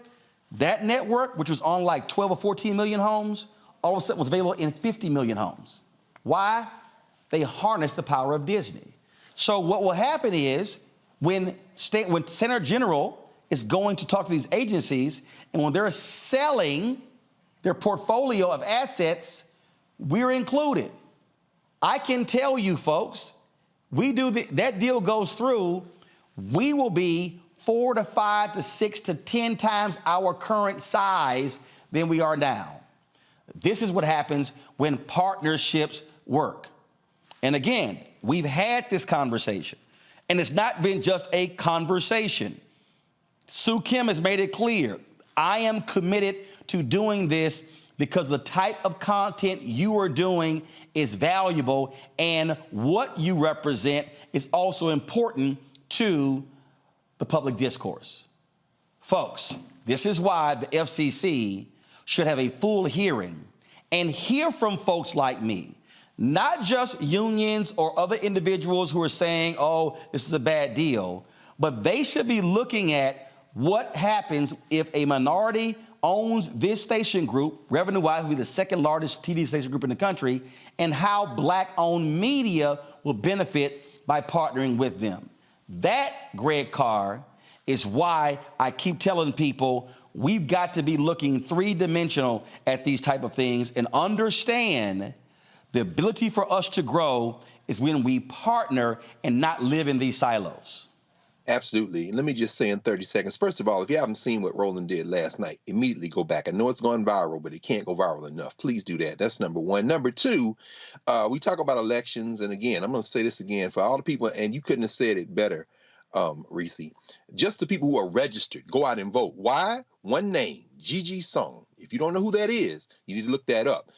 that network, which was on like 12 or 14 million homes, all of a sudden was available in 50 million homes. Why? They harnessed the power of Disney. So what will happen is when Senator General is going to talk to these agencies, and when they're selling their portfolio of assets, we're included. I can tell you, folks, that deal goes through, we will be 4 to 5 to 6 to 10 times our current size than we are now. This is what happens when partnerships work. And again, we've had this conversation, and it's not been just a conversation. Sue Kim has made it clear, I am committed to doing this because the type of content you are doing is valuable, and what you represent is also important to the public discourse. Folks, this is why the FCC should have a full hearing and hear from folks like me, not just unions or other individuals who are saying, oh, this is a bad deal, but they should be looking at what happens if a minority owns this station group, revenue-wise, will be the second largest TV station group in the country, and how Black-owned media will benefit by partnering with them. That, Greg Carr, is why I keep telling people we've got to be looking three-dimensional at these type of things and understand the ability for us to grow is when we partner and not live in these silos. Absolutely. And let me just say in 30 seconds, first of all, if you haven't seen what Roland did last night, immediately go back. I know it's gone viral, but it can't go viral enough. Please do that. That's number one. Number two, we talk about elections. And again, I'm going to say this again for all the people, and you couldn't have said it better, Reese. Just the people who are registered, go out and vote. Why? One name, Gigi Song. If you don't know who that is, you need to look that up.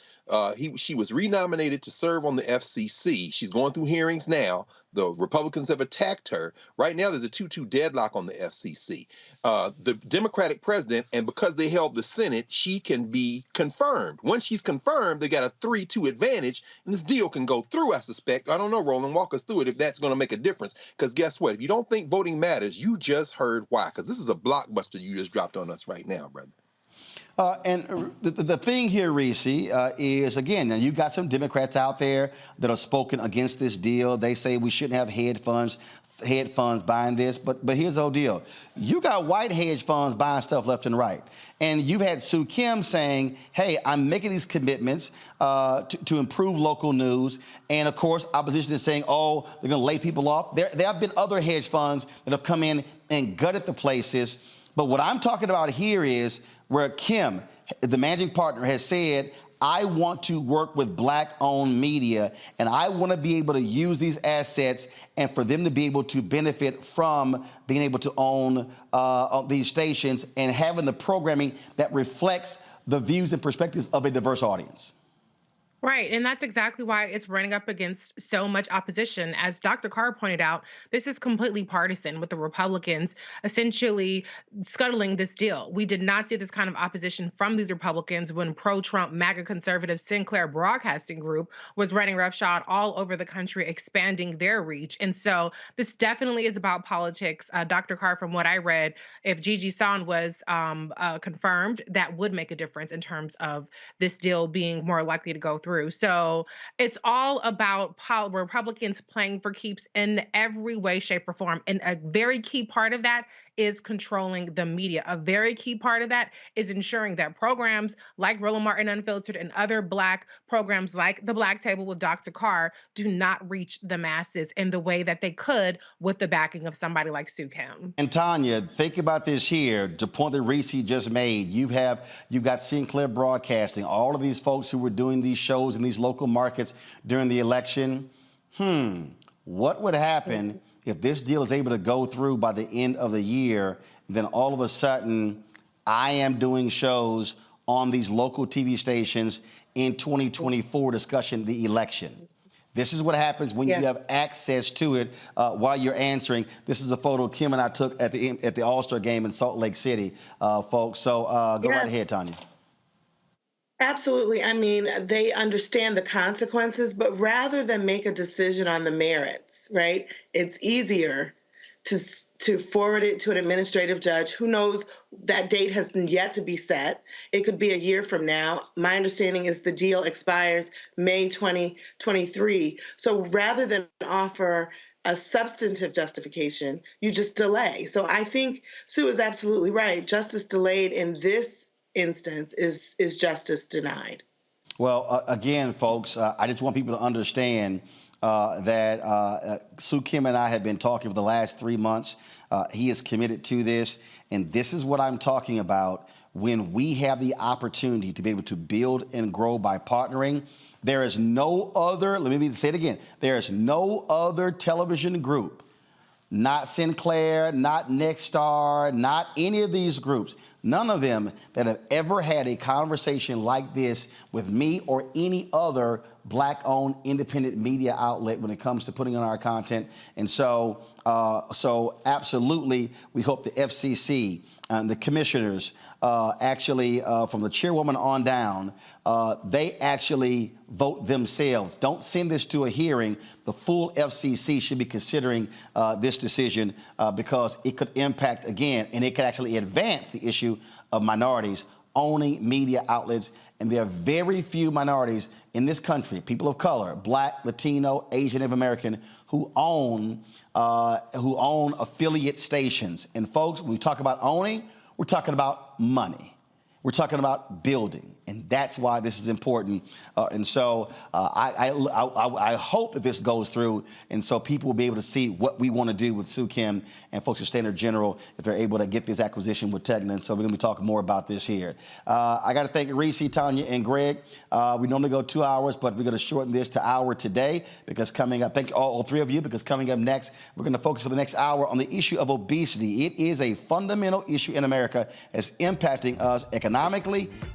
She was renominated to serve on the FCC. She's going through hearings now. The Republicans have attacked her. Right now, there's a 2-2 deadlock on the FCC. The Democratic president, and because they held the Senate, she can be confirmed. Once she's confirmed, they got a 3-2 advantage, and this deal can go through, I suspect. I don't know, Roland, walk us through it if that's going to make a difference. Because guess what? If you don't think voting matters, you just heard why. Because this is a blockbuster you just dropped on us right now, brother. And the thing here, Reese, is, again, now you've got some Democrats out there that have spoken against this deal. They say we shouldn't have hedge funds buying this. But here's the whole deal. You got white hedge funds buying stuff left and right. And you've had Sue Kim saying, hey, I'm making these commitments to improve local news. And, of course, opposition is saying, oh, they're going to lay people off. There have been other hedge funds that have come in and gutted the places. But what I'm talking about here is where Kim, the managing partner, has said, I want to work with Black-owned media, and I want to be able to use these assets and for them to be able to benefit from being able to own these stations and having the programming that reflects the views and perspectives of a diverse audience. Right, and that's exactly why it's running up against so much opposition. As Dr. Carr pointed out, this is completely partisan, with the Republicans essentially scuttling this deal. We did not see this kind of opposition from these Republicans when pro-Trump MAGA conservative Sinclair Broadcasting Group was running roughshod all over the country, expanding their reach. And so this definitely is about politics. Dr. Carr, from what I read, if Gigi Son was confirmed, that would make a difference in terms of this deal being more likely to go through. So it's all about Republicans playing for keeps in every way, shape, or form. And a very key part of that is controlling the media. A very key part of that is ensuring that programs like Roland Martin Unfiltered and other Black programs like The Black Table with Dr. Carr do not reach the masses in the way that they could with the backing of somebody like Sue Kim. And Tanya, think about this here, the point that Reese just made. You've got Sinclair Broadcasting, all of these folks who were doing these shows in these local markets during the election. What would happen if this deal is able to go through by the end of the year? Then all of a sudden, I am doing shows on these local TV stations in 2024 discussing the election. This is what happens when you have access to it while you're answering. This is a photo Kim and I took at the All-Star game in Salt Lake City, folks. So go right ahead, Tanya. Absolutely. I mean, they understand the consequences, but rather than make a decision on the merits, right, it's easier to forward it to an administrative judge. Who knows? That date has yet to be set. It could be a year from now. My understanding is the deal expires May 2023. So rather than offer a substantive justification, you just delay. So I think Sue is absolutely right. Justice delayed in this instance is justice denied. Well, again, folks, I just want people to understand that Sue Kim and I have been talking for the last 3 months. He is committed to this, and this is what I'm talking about. When we have the opportunity to be able to build and grow by partnering, there is no other, let me say it again, there is no other television group, not Sinclair, not Nexstar, not any of these groups, none of them that have ever had a conversation like this with me or any other Black-owned independent media outlet when it comes to putting on our content. And so absolutely, we hope the FCC and the commissioners actually, from the chairwoman on down, they actually vote themselves. Don't send this to a hearing. The full FCC should be considering this decision because it could impact, again, and it could actually advance the issue of minorities owning media outlets. And there are very few minorities in this country, people of color, Black, Latino, Asian, Native American, who own affiliate stations. And folks, when we talk about owning, we're talking about money. We're talking about building, and that's why this is important. And so I hope that this goes through, and so people will be able to see what we want to do with Sue Kim and folks at Standard General if they're able to get this acquisition with Tegna. And so we're going to be talking more about this here. I got to thank Reese, Tanya, and Greg. We normally go 2 hours, but we're going to shorten this to hour today because coming up, thank all three of you, because coming up next, we're going to focus for the next hour on the issue of obesity. It is a fundamental issue in America that's impacting us economically,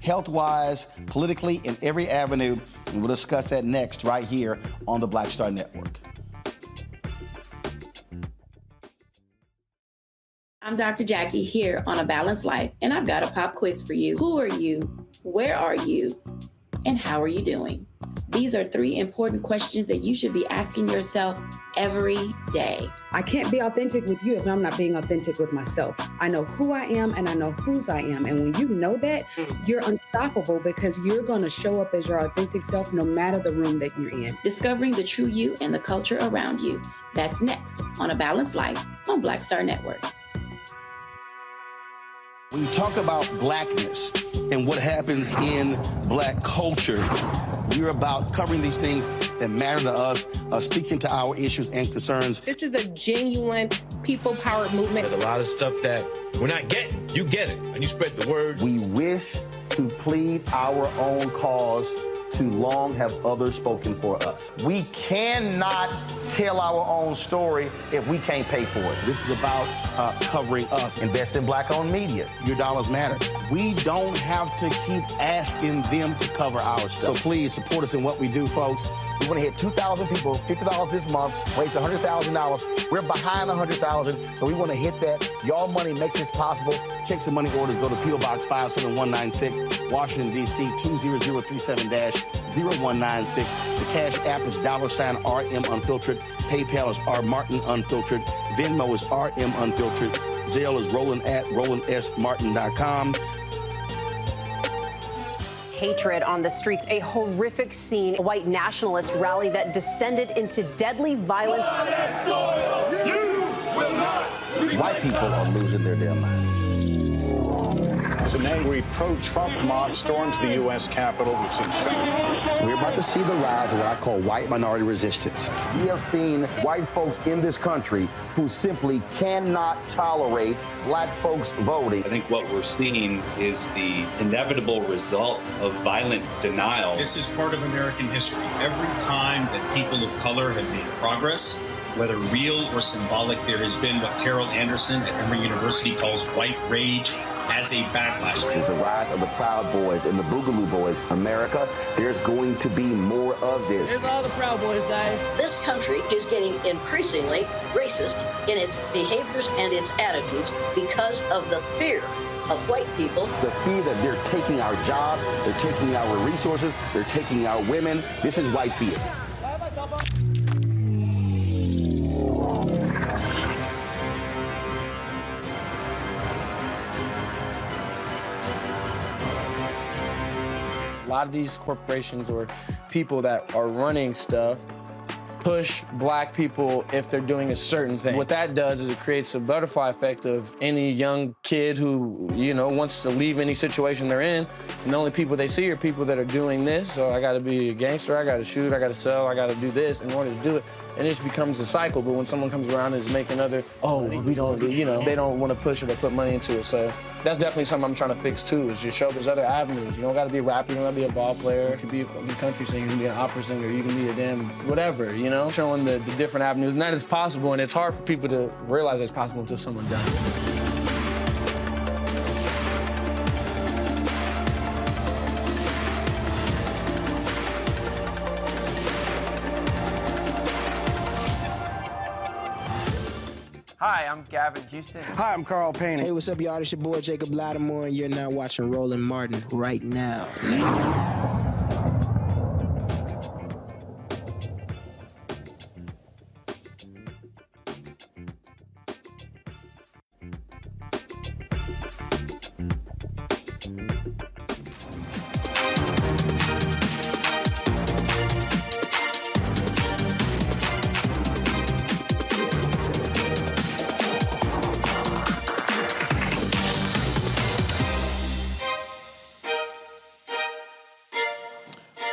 health-wise, politically, in every avenue. And we'll discuss that next right here on the Black Star Network. I'm Dr. Jackie here on A Balanced Life, and I've got a pop quiz for you. Who are you? Where are you? And how are you doing? These are 3 important questions that you should be asking yourself every day. I can't be authentic with you if I'm not being authentic with myself. I know who I am and I know whose I am. And when you know that, you're unstoppable because you're going to show up as your authentic self no matter the room that you're in. Discovering the true you and the culture around you. That's next on A Balanced Life on Black Star Network. When you talk about blackness and what happens in Black culture, we're about covering these things that matter to us, speaking to our issues and concerns. This is a genuine people-powered movement. There's a lot of stuff that we're not getting. You get it, and you spread the word. We wish to plead our own cause. Too long have others spoken for us. We cannot tell our own story if we can't pay for it. This is about covering us. Invest in Black-owned media. Your dollars matter. We don't have to keep asking them to cover our stuff. So please support us in what we do, folks. We want to hit 2,000 people, $50 this month, raise $100,000. We're behind $100,000, so we want to hit that. Y'all money makes this possible. Check some money orders. Go to P.O. Box 57196, Washington, D.C. 20037-0196. The Cash App is $RM Unfiltered. PayPal is R Martin Unfiltered. Venmo is RM Unfiltered. Zelle is Roland@RolandSMartin.com. hatred on the streets. A horrific scene, a white nationalist rally that descended into deadly violence. White people are losing their damn minds. As an angry pro-Trump mob storms the U.S. Capitol, we've seen We're about to see the rise of what I call white minority resistance. We have seen white folks in this country who simply cannot tolerate black folks voting. I think what we're seeing is the inevitable result of violent denial. This is part of American history. Every time that people of color have made progress, whether real or symbolic, there has been what Carol Anderson at Emory University calls white rage as a backlash. This is the rise of the Proud Boys and the Boogaloo Boys. America, there's going to be more of this. Here's all the Proud Boys, guys. This country is getting increasingly racist in its behaviors and its attitudes because of the fear of white people. The fear that they're taking our jobs, they're taking our resources, they're taking our women. This is white fear. A lot of these corporations or people that are running stuff push black people if they're doing a certain thing. What that does is it creates a butterfly effect of any young kid who, wants to leave any situation they're in, and the only people they see are people that are doing this. So I gotta be a gangster, I gotta shoot, I gotta sell, I gotta do this in order to do it. And it just becomes a cycle. But when someone comes around and is making we don't, they don't want to push it or put money into it. So that's definitely something I'm trying to fix too, is just show there's other avenues. You don't gotta be a rapper, you don't gotta be a ball player, you can be a country singer, you can be an opera singer, you can be a damn whatever, showing the different avenues. And that is possible, and it's hard for people to realize it's possible until someone does it. Hi, I'm Gavin Houston. Hi, I'm Carl Payne. Hey, what's up, y'all? It's your boy, Jacob Lattimore, and you're now watching Roland Martin right now.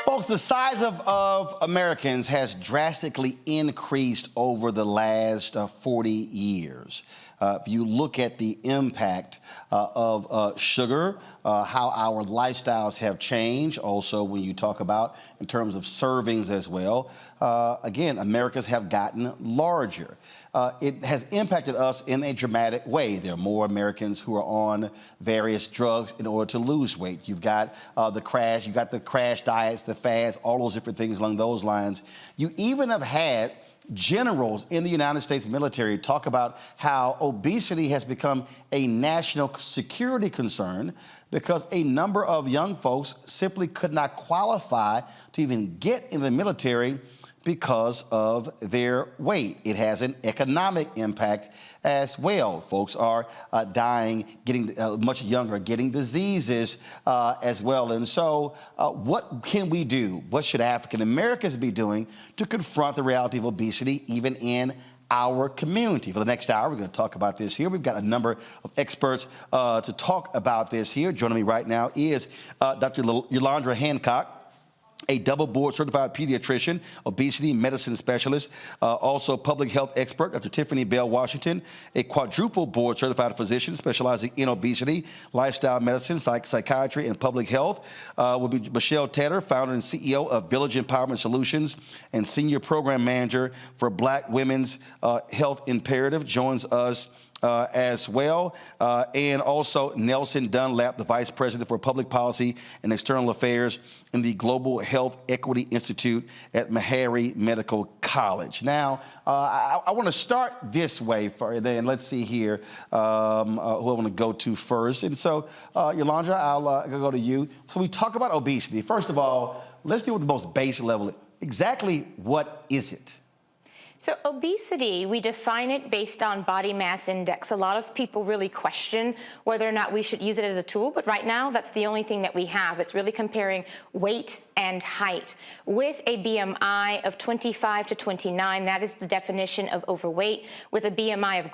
Folks, the size of Americans has drastically increased over the last 40 years. If you look at the impact of sugar, how our lifestyles have changed, also when you talk about in terms of servings as well, again, Americans have gotten larger. It has impacted us in a dramatic way. There are more Americans who are on various drugs in order to lose weight. You've got the crash diets, the fads, all those different things along those lines. You even have had generals in the United States military talk about how obesity has become a national security concern because a number of young folks simply could not qualify to even get in the military because of their weight. It has an economic impact as well. Folks are dying, getting much younger, getting diseases as well. And so what can we do? What should African Americans be doing to confront the reality of obesity even in our community? For the next hour, we're going to talk about this here. We've got a number of experts to talk about this here. Joining me right now is Dr. Yolandra Hancock, a double board certified pediatrician, obesity medicine specialist, also public health expert, Dr. Tiffany Bell Washington, a quadruple board certified physician specializing in obesity, lifestyle medicine, psychiatry, and public health. Will be Michelle Taylor, founder and CEO of Village Empowerment Solutions and senior program manager for Black Women's Health Imperative, joins us as well. And also Nelson Dunlap, the Vice President for Public Policy and External Affairs in the Global Health Equity Institute at Meharry Medical College. Now, I want to start this way, and then let's see here who I want to go to first. And so, Yolandra, I'll go to you. So we talk about obesity. First of all, let's deal with the most base level. Exactly what is it? So obesity, we define it based on body mass index. A lot of people really question whether or not we should use it as a tool, but right now that's the only thing that we have. It's really comparing weight and height. With a BMI of 25 to 29, that is the definition of overweight. With a BMI of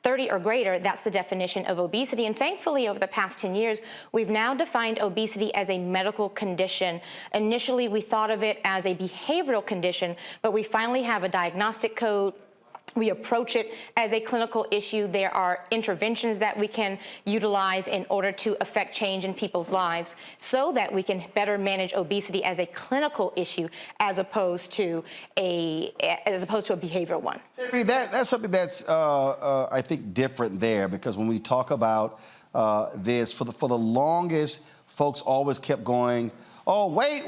30 or greater, that's the definition of obesity. And thankfully, over the past 10 years, we've now defined obesity as a medical condition. Initially, we thought of it as a behavioral condition, but we finally have a diagnostic code. We approach it as a clinical issue. There are interventions that we can utilize in order to affect change in people's lives so that we can better manage obesity as a clinical issue as opposed to a behavioral one. That's something that's, I think, different there, because when we talk about this, for the longest, folks always kept going, oh, wait,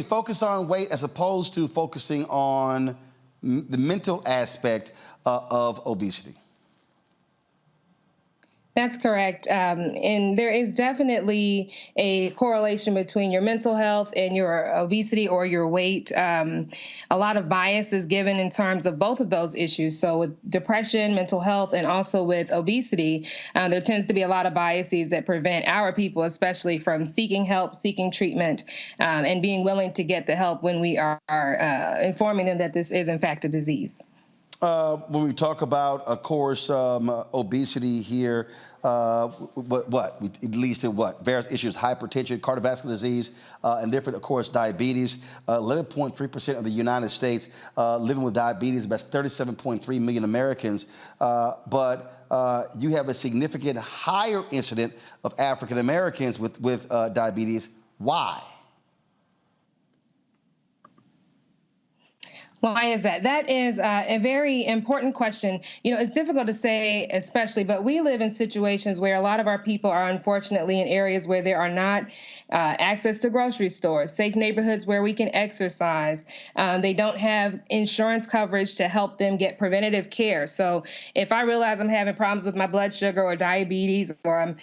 focus on weight as opposed to focusing on the mental aspect of obesity. That's correct. And there is definitely a correlation between your mental health and your obesity or your weight. A lot of bias is given in terms of both of those issues. So with depression, mental health, and also with obesity, there tends to be a lot of biases that prevent our people, especially from seeking help, seeking treatment, and being willing to get the help when we are informing them that this is, in fact, a disease. When we talk about, of course, obesity here, it leads to what? Various issues: hypertension, cardiovascular disease, and different, of course, diabetes. 11.3% of the United States living with diabetes. That's 37.3 million Americans. But you have a significant higher incident of African Americans with diabetes. Why? Why is that? That is a very important question. You know, it's difficult to say, especially, but we live in situations where a lot of our people are unfortunately in areas where there are not access to grocery stores, safe neighborhoods where we can exercise. They don't have insurance coverage to help them get preventative care. So if I realize I'm having problems with my blood sugar or diabetes, or I'm,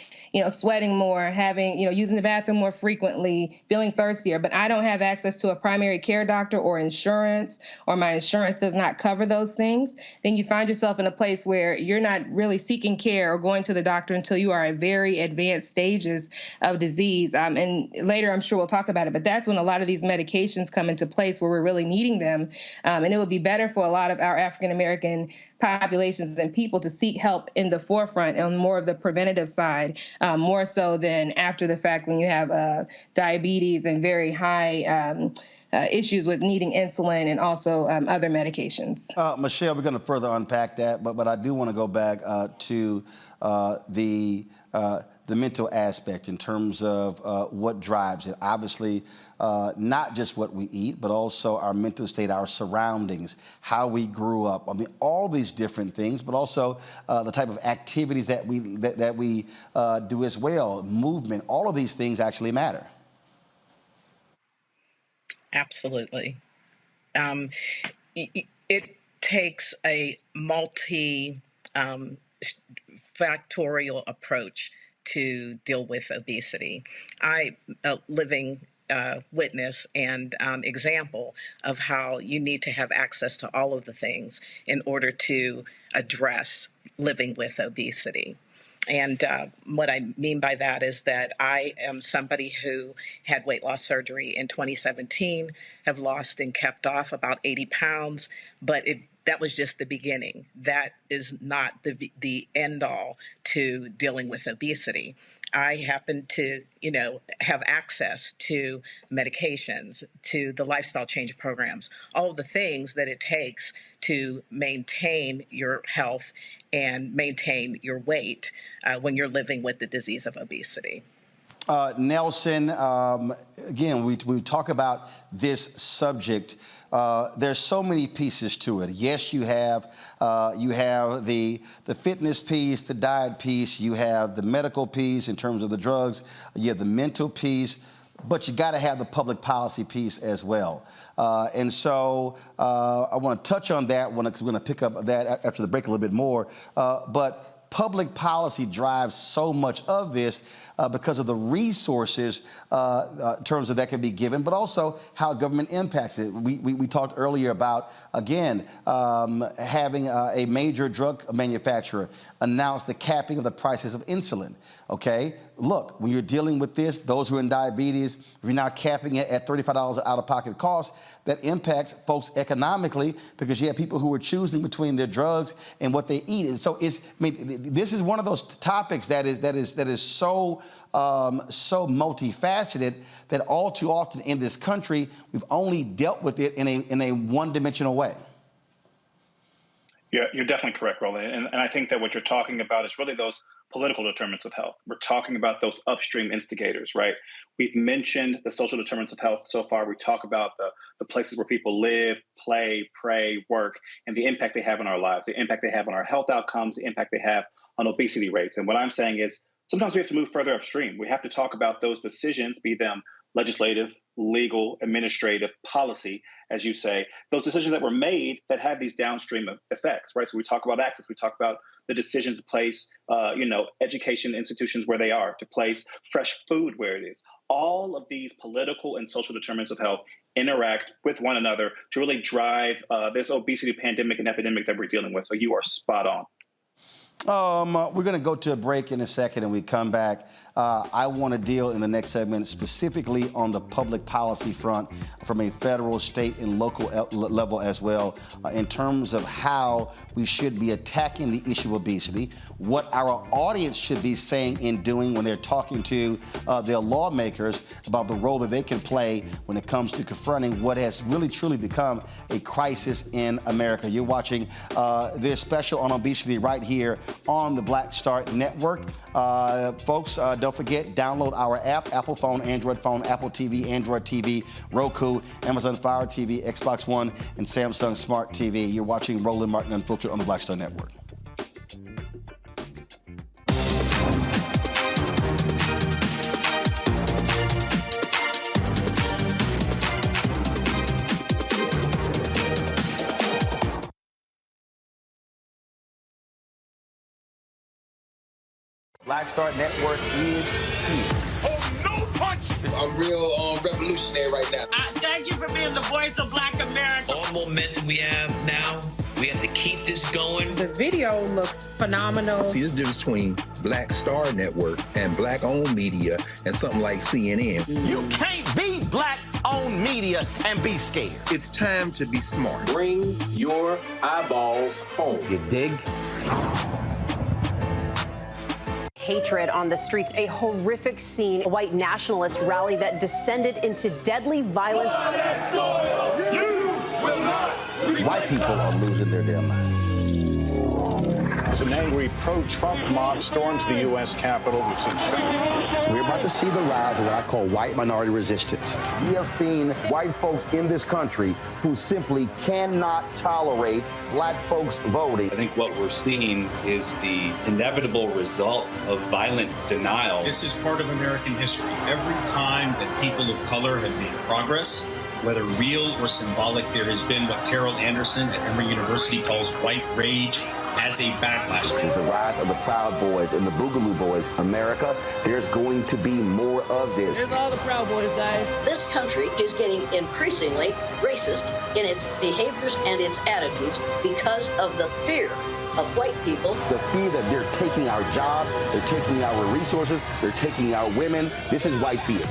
sweating more, using the bathroom more frequently, feeling thirstier, but I don't have access to a primary care doctor or insurance, or my insurance does not cover those things, then you find yourself in a place where you're not really seeking care or going to the doctor until you are at very advanced stages of disease. And later, I'm sure we'll talk about it, but that's when a lot of these medications come into place where we're really needing them. And it would be better for a lot of our African-American populations and people to seek help in the forefront on more of the preventative side, more so than after the fact when you have diabetes and very high issues with needing insulin and also other medications. Michelle, we're going to further unpack that, but I do want to go back to the mental aspect in terms of what drives it. Obviously, not just what we eat, but also our mental state, our surroundings, how we grew up. I mean, all these different things, but also the type of activities that we do as well. Movement, all of these things actually matter. Absolutely. It takes a multi-factorial approach to deal with obesity. I living witness and example of how you need to have access to all of the things in order to address living with obesity. And what I mean by that is that I am somebody who had weight loss surgery in 2017, have lost and kept off about 80 pounds, but that was just the beginning. That is not the end all to dealing with obesity. I happen to, have access to medications, to the lifestyle change programs, all of the things that it takes to maintain your health and maintain your weight when you're living with the disease of obesity. Nelson, again, we talk about this subject. There's so many pieces to it. Yes, you have the fitness piece, the diet piece, you have the medical piece in terms of the drugs, you have the mental piece, but you got to have the public policy piece as well. And so I want to touch on that one because we're going to pick up that after the break a little bit more. But public policy drives so much of this. because of the resources terms of that can be given, but also how government impacts it. We talked earlier about, again, having a major drug manufacturer announce the capping of the prices of insulin. Okay, look, when you're dealing with this, those who are in diabetes, if you're now capping it at $35 out-of-pocket cost, that impacts folks economically because you have people who are choosing between their drugs and what they eat. And so this is one of those topics that is so multifaceted that all too often in this country we've only dealt with it in a one-dimensional way. Yeah, you're definitely correct, Roland. And I think that what you're talking about is really those political determinants of health. We're talking about those upstream instigators, right? We've mentioned the social determinants of health so far. We talk about the places where people live, play, pray, work, and the impact they have on our lives, the impact they have on our health outcomes, the impact they have on obesity rates. And what I'm saying is sometimes we have to move further upstream. We have to talk about those decisions, be them legislative, legal, administrative, policy, as you say, those decisions that were made that have these downstream effects, right? So we talk about access, we talk about the decision to place, education institutions where they are, to place fresh food where it is. All of these political and social determinants of health interact with one another to really drive this obesity pandemic and epidemic that we're dealing with. So you are spot on. We're going to go to a break in a second, and we come back. I want to deal in the next segment specifically on the public policy front from a federal, state, and local level as well, in terms of how we should be attacking the issue of obesity, what our audience should be saying and doing when they're talking to their lawmakers about the role that they can play when it comes to confronting what has really truly become a crisis in America. You're watching this special on obesity right here on the Black Start Network. Folks, don't forget, download our app, Apple phone, Android phone, Apple TV, Android TV, Roku, Amazon Fire TV, Xbox One, and Samsung Smart TV. You're watching Roland Martin Unfiltered on the Black Star Network. Black Star Network is here. Oh, no punch! I'm real revolutionary right now. Thank you for being the voice of Black America. All momentum we have now, we have to keep this going. The video looks phenomenal. See, this difference between Black Star Network and Black-owned media and something like CNN. You can't be Black-owned media and be scared. It's time to be smart. Bring your eyeballs home. You dig? Hatred on the streets, a horrific scene, a white nationalist rally that descended into deadly violence. White people are losing their damn minds. As an angry pro-Trump mob storms the U.S. Capitol, we've seen We're about to see the rise of what I call white minority resistance. We have seen white folks in this country who simply cannot tolerate black folks voting. I think what we're seeing is the inevitable result of violent denial. This is part of American history. Every time that people of color have made progress, whether real or symbolic, there has been what Carol Anderson at Emory University calls white rage as a backlash. This is the rise of the Proud Boys and the Boogaloo Boys. America, there's going to be more of this. Here's all the Proud Boys, guys. This country is getting increasingly racist in its behaviors and its attitudes because of the fear of white people. The fear that they're taking our jobs, they're taking our resources, they're taking our women. This is white fear.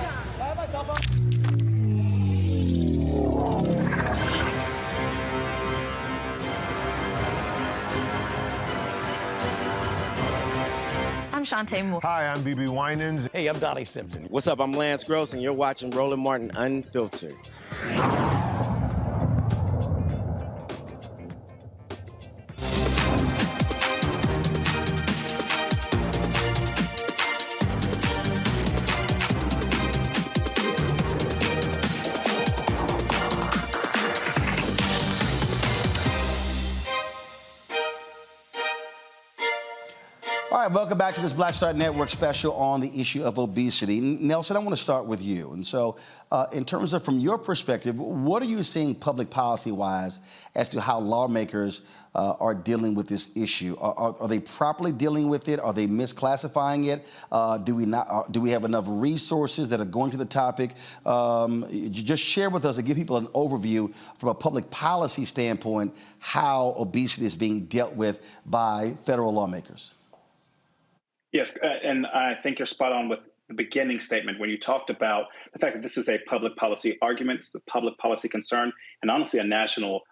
I'm Shantae Moore. Hi, I'm BB Winans. Hey, I'm Donnie Simpson. What's up? I'm Lance Gross, and you're watching Roland Martin Unfiltered. All right, welcome back to this Black Star Network special on the issue of obesity. Nelson, I want to start with you. And so in terms of from your perspective, what are you seeing public policy-wise as to how lawmakers are dealing with this issue? Are they properly dealing with it? Are they misclassifying it? Do we have enough resources that are going to the topic? Just share with us and give people an overview from a public policy standpoint how obesity is being dealt with by federal lawmakers. Yes, and I think you're spot on with the beginning statement when you talked about the fact that this is a public policy argument, it's a public policy concern, and honestly a national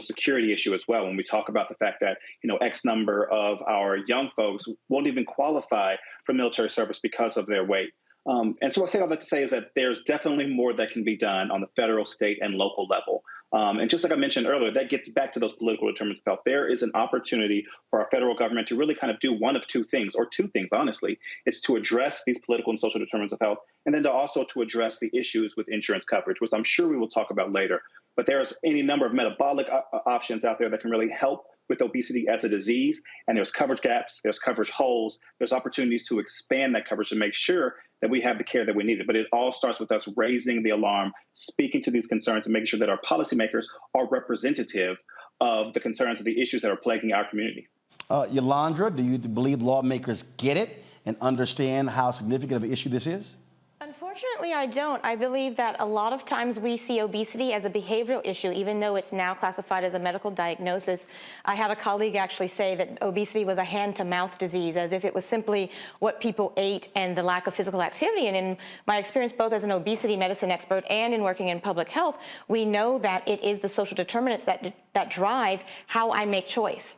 security issue as well. When we talk about the fact that X number of our young folks won't even qualify for military service because of their weight. And so what I'd like to say is that there's definitely more that can be done on the federal, state, and local level. And just like I mentioned earlier, that gets back to those political determinants of health. There is an opportunity for our federal government to really kind of do one of two things, or two things, honestly. It's to address these political and social determinants of health, and then to also to address the issues with insurance coverage, which I'm sure we will talk about later. But there's any number of metabolic options out there that can really help with obesity as a disease, and there's coverage gaps, there's coverage holes, there's opportunities to expand that coverage to make sure that we have the care that we need. But it all starts with us raising the alarm, speaking to these concerns, and making sure that our policymakers are representative of the concerns of the issues that are plaguing our community. Yolandra, do you believe lawmakers get it and understand how significant of an issue this is? Unfortunately, I don't. I believe that a lot of times we see obesity as a behavioral issue, even though it's now classified as a medical diagnosis. I had a colleague actually say that obesity was a hand-to-mouth disease, as if it was simply what people ate and the lack of physical activity. And in my experience, both as an obesity medicine expert and in working in public health, we know that it is the social determinants that drive how I make choice.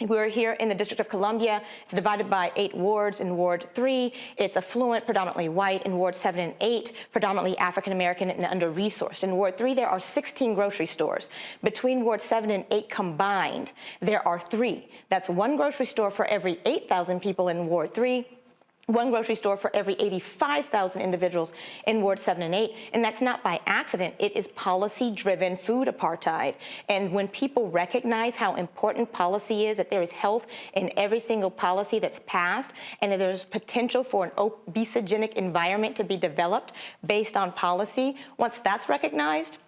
We're here in the District of Columbia. It's divided by 8 wards. In Ward 3, it's affluent, predominantly white. In Ward 7 and 8, predominantly African-American and under-resourced. In Ward 3, there are 16 grocery stores. Between Ward 7 and 8 combined, there are 3. That's 1 grocery store for every 8,000 people in Ward 3. 1 grocery store for every 85,000 individuals in Ward 7 and 8. And that's not by accident. It is policy-driven food apartheid. And when people recognize how important policy is, that there is health in every single policy that's passed, and that there's potential for an obesogenic environment to be developed based on policy, once that's recognized,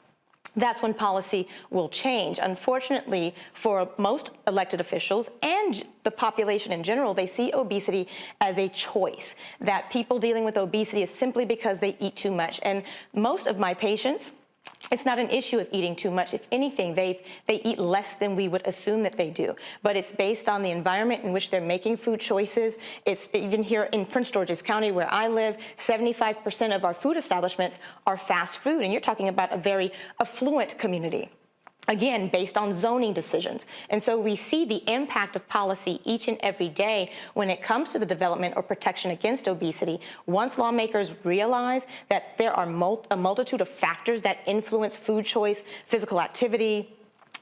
that's when policy will change. Unfortunately, for most elected officials and the population in general, they see obesity as a choice, that people dealing with obesity is simply because they eat too much. And most of my patients, it's not an issue of eating too much. If anything, they eat less than we would assume that they do. But it's based on the environment in which they're making food choices. It's even here in Prince George's County where I live, 75% of our food establishments are fast food. And you're talking about a very affluent community. Again, based on zoning decisions. And so we see the impact of policy each and every day when it comes to the development or protection against obesity. Once lawmakers realize that there are a multitude of factors that influence food choice, physical activity,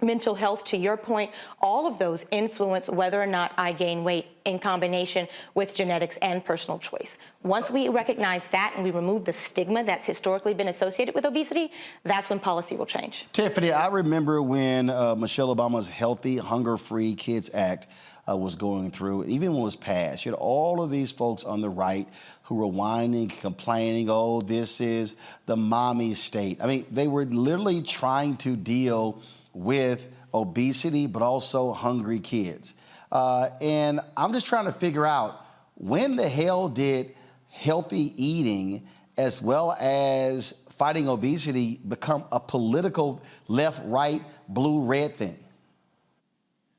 mental health, to your point, all of those influence whether or not I gain weight in combination with genetics and personal choice. Once we recognize that and we remove the stigma that's historically been associated with obesity, that's when policy will change. Tiffany, I remember when Michelle Obama's Healthy, Hunger-Free Kids Act was going through, even when it was passed, you had all of these folks on the right who were whining, complaining, oh, this is the mommy state. I mean, they were literally trying to deal with obesity, but also hungry kids. And I'm just trying to figure out, when the hell did healthy eating as well as fighting obesity become a political left, right, blue, red thing?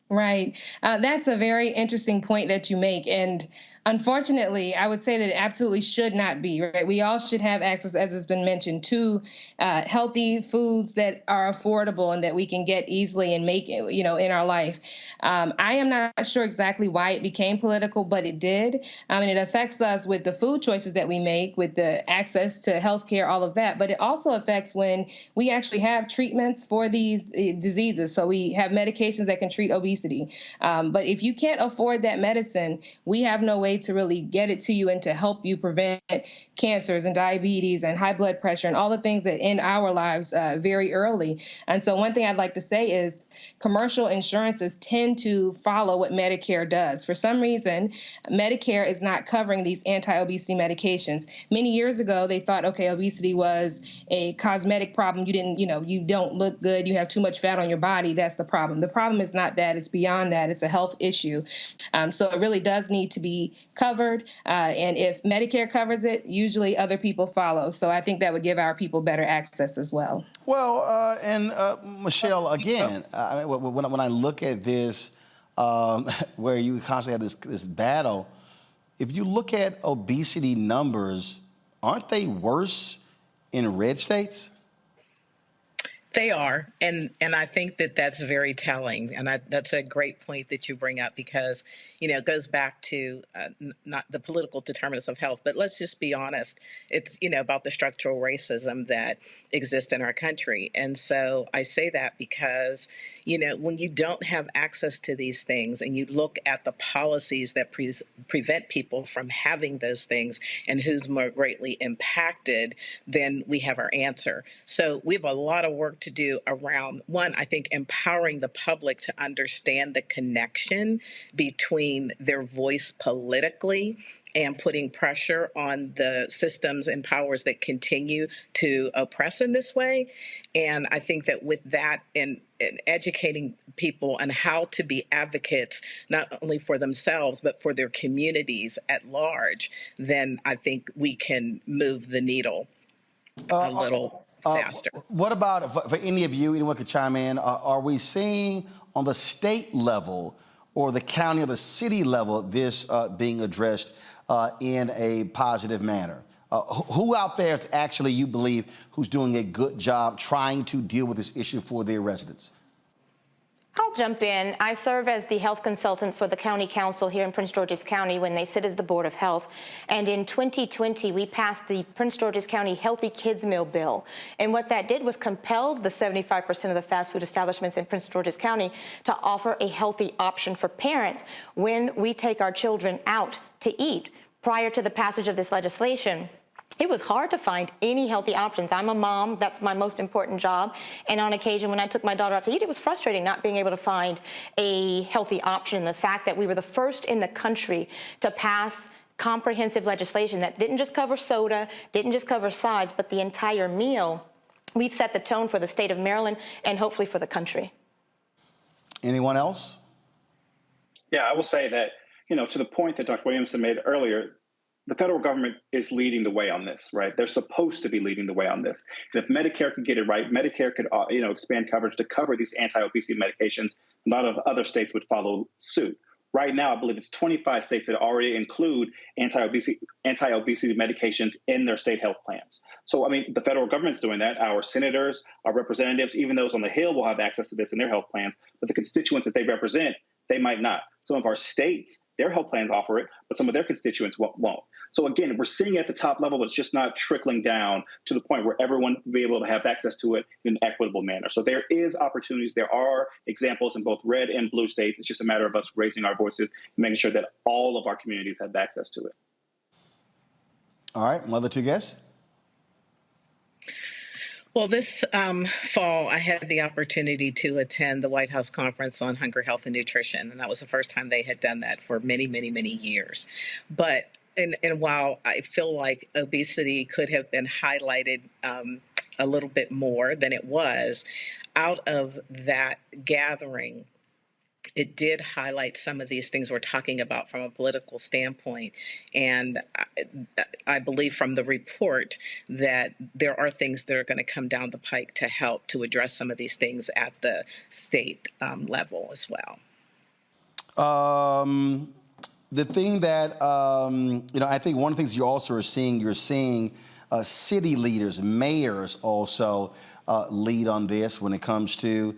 Right. That's a very interesting point that you make. And unfortunately, I would say that it absolutely should not be, right? We all should have access, as has been mentioned, to healthy foods that are affordable and that we can get easily and make, in our life. I am not sure exactly why it became political, but it did. And it affects us with the food choices that we make, with the access to healthcare, all of that. But it also affects when we actually have treatments for these diseases. So we have medications that can treat obesity. But if you can't afford that medicine, we have no way way to really get it to you and to help you prevent cancers and diabetes and high blood pressure and all the things that end our lives very early. And so one thing I'd like to say is commercial insurances tend to follow what Medicare does. For some reason, Medicare is not covering these anti-obesity medications. Many years ago, they thought, okay, obesity was a cosmetic problem. You don't look good. You have too much fat on your body. That's the problem. The problem is not that. It's beyond that. It's a health issue. So it really does need to be covered. And if Medicare covers it, usually other people follow. So I think that would give our people better access as well. Well, Michelle, again, when I look at this, where you constantly have this battle, if you look at obesity numbers, aren't they worse in red states? They are, and I think that that's very telling, and that's a great point that you bring up because, it goes back to not the political determinants of health, but let's just be honest, it's, about the structural racism that exists in our country. And so I say that because, when you don't have access to these things and you look at the policies that prevent people from having those things and who's more greatly impacted, then we have our answer. So we have a lot of work to do around, one, I think empowering the public to understand the connection between their voice politically and putting pressure on the systems and powers that continue to oppress in this way. And I think that with that and educating people on how to be advocates, not only for themselves, but for their communities at large, then I think we can move the needle a little faster. What about, for any of you, anyone could chime in, are we seeing on the state level or the county or the city level this being addressed in a positive manner? Who out there is actually, you believe, who's doing a good job trying to deal with this issue for their residents? I'll jump in. I serve as the health consultant for the county council here in Prince George's County when they sit as the Board of Health. And in 2020, we passed the Prince George's County Healthy Kids Meal Bill. And what that did was compelled the 75% of the fast food establishments in Prince George's County to offer a healthy option for parents when we take our children out to eat. Prior to the passage of this legislation, it was hard to find any healthy options. I'm a mom, that's my most important job. And on occasion, when I took my daughter out to eat, it was frustrating not being able to find a healthy option. The fact that we were the first in the country to pass comprehensive legislation that didn't just cover soda, didn't just cover sides, but the entire meal. We've set the tone for the state of Maryland and hopefully for the country. Anyone else? Yeah, I will say that, to the point that Dr. Williamson made earlier, the federal government is leading the way on this, right? They're supposed to be leading the way on this. And if Medicare could get it right, Medicare could, expand coverage to cover these anti-obesity medications. A lot of other states would follow suit. Right now, I believe it's 25 states that already include anti-obesity medications in their state health plans. So, the federal government's doing that. Our senators, our representatives, even those on the Hill will have access to this in their health plans. But the constituents that they represent, they might not. Some of our states, their health plans offer it, but some of their constituents won't. So again, we're seeing at the top level, but it's just not trickling down to the point where everyone will be able to have access to it in an equitable manner. So there is opportunities. There are examples in both red and blue states. It's just a matter of us raising our voices and making sure that all of our communities have access to it. All right, my other two guests. Well, this fall, I had the opportunity to attend the White House Conference on Hunger, Health, and Nutrition, and that was the first time they had done that for many, many, many years. But and while I feel like obesity could have been highlighted a little bit more than it was, out of that gathering, it did highlight some of these things we're talking about from a political standpoint. And I believe from the report that there are things that are going to come down the pike to help to address some of these things at the state level as well. The thing that, I think one of the things you also are seeing, you're seeing city leaders, mayors also lead on this when it comes to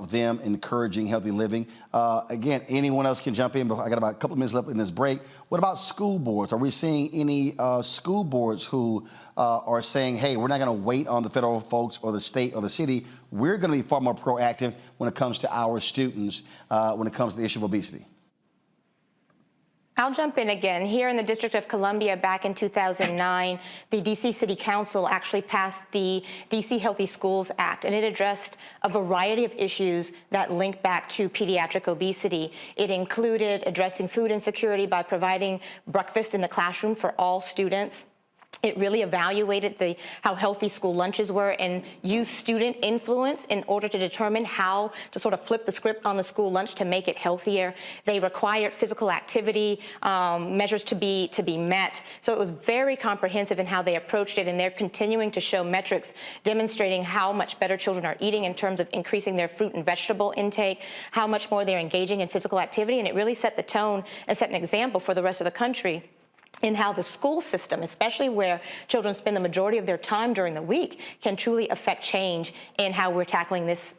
them encouraging healthy living. Again, anyone else can jump in, but I got about a couple of minutes left in this break. What about school boards? Are we seeing any school boards who are saying, hey, we're not going to wait on the federal folks or the state or the city. We're going to be far more proactive when it comes to our students, when it comes to the issue of obesity? I'll jump in again. Here in the District of Columbia back in 2009, the D.C. City Council actually passed the D.C. Healthy Schools Act, and it addressed a variety of issues that link back to pediatric obesity. It included addressing food insecurity by providing breakfast in the classroom for all students. It really evaluated how healthy school lunches were and used student influence in order to determine how to sort of flip the script on the school lunch to make it healthier. They required physical activity measures to be met. So it was very comprehensive in how they approached it, and they're continuing to show metrics demonstrating how much better children are eating in terms of increasing their fruit and vegetable intake, how much more they're engaging in physical activity, and it really set the tone and set an example for the rest of the country in how the school system, especially where children spend the majority of their time during the week, can truly affect change in how we're tackling this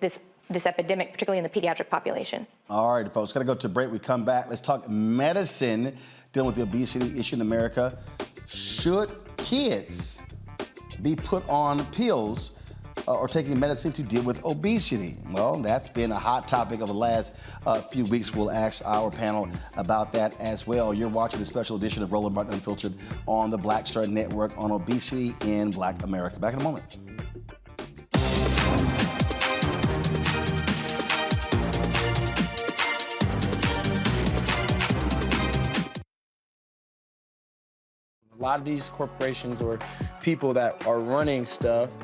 epidemic, particularly in the pediatric population. All right, folks, gotta go to break. We come back. Let's talk medicine dealing with the obesity issue in America. Should kids be put on pills or taking medicine to deal with obesity? Well, that's been a hot topic over the last few weeks. We'll ask our panel about that as well. You're watching the special edition of Roland Martin Unfiltered on the Black Star Network on obesity in Black America. Back in a moment. A lot of these corporations or people that are running stuff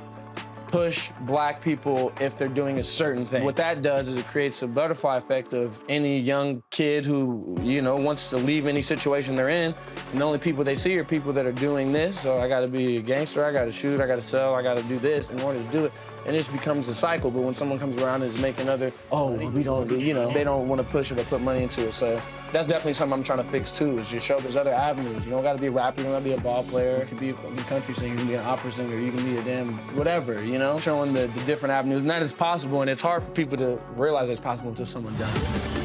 push black people if they're doing a certain thing. What that does is it creates a butterfly effect of any young kid who, wants to leave any situation they're in, and the only people they see are people that are doing this. So I gotta be a gangster, I gotta shoot, I gotta sell, I gotta do this in order to do it. And it just becomes a cycle. But when someone comes around and is making we don't, they don't want to push it or put money into it. So that's definitely something I'm trying to fix too, is just show there's other avenues. You don't gotta be a rapper, you don't gotta be a ball player, you can be a country singer, you can be an opera singer, you can be a damn whatever, showing the different avenues. And that is possible, and it's hard for people to realize it's possible until someone does it.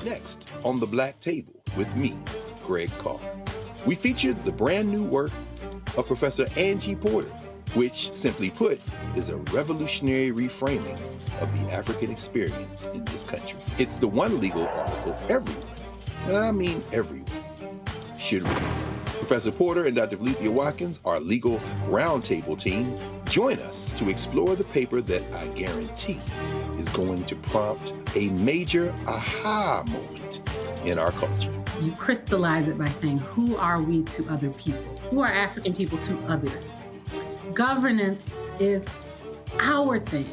Next on The Black Table with me, Greg Carr, we featured the brand new work of Professor Angie Porter, which, simply put, is a revolutionary reframing of the African experience in this country. It's the one legal article everyone, and I mean everyone, should read. Professor Porter and Dr. Valencia Watkins, our legal roundtable team, join us to explore the paper that I guarantee is going to prompt a major aha moment in our culture. You crystallize it by saying, who are we to other people? Who are African people to others? Governance is our thing.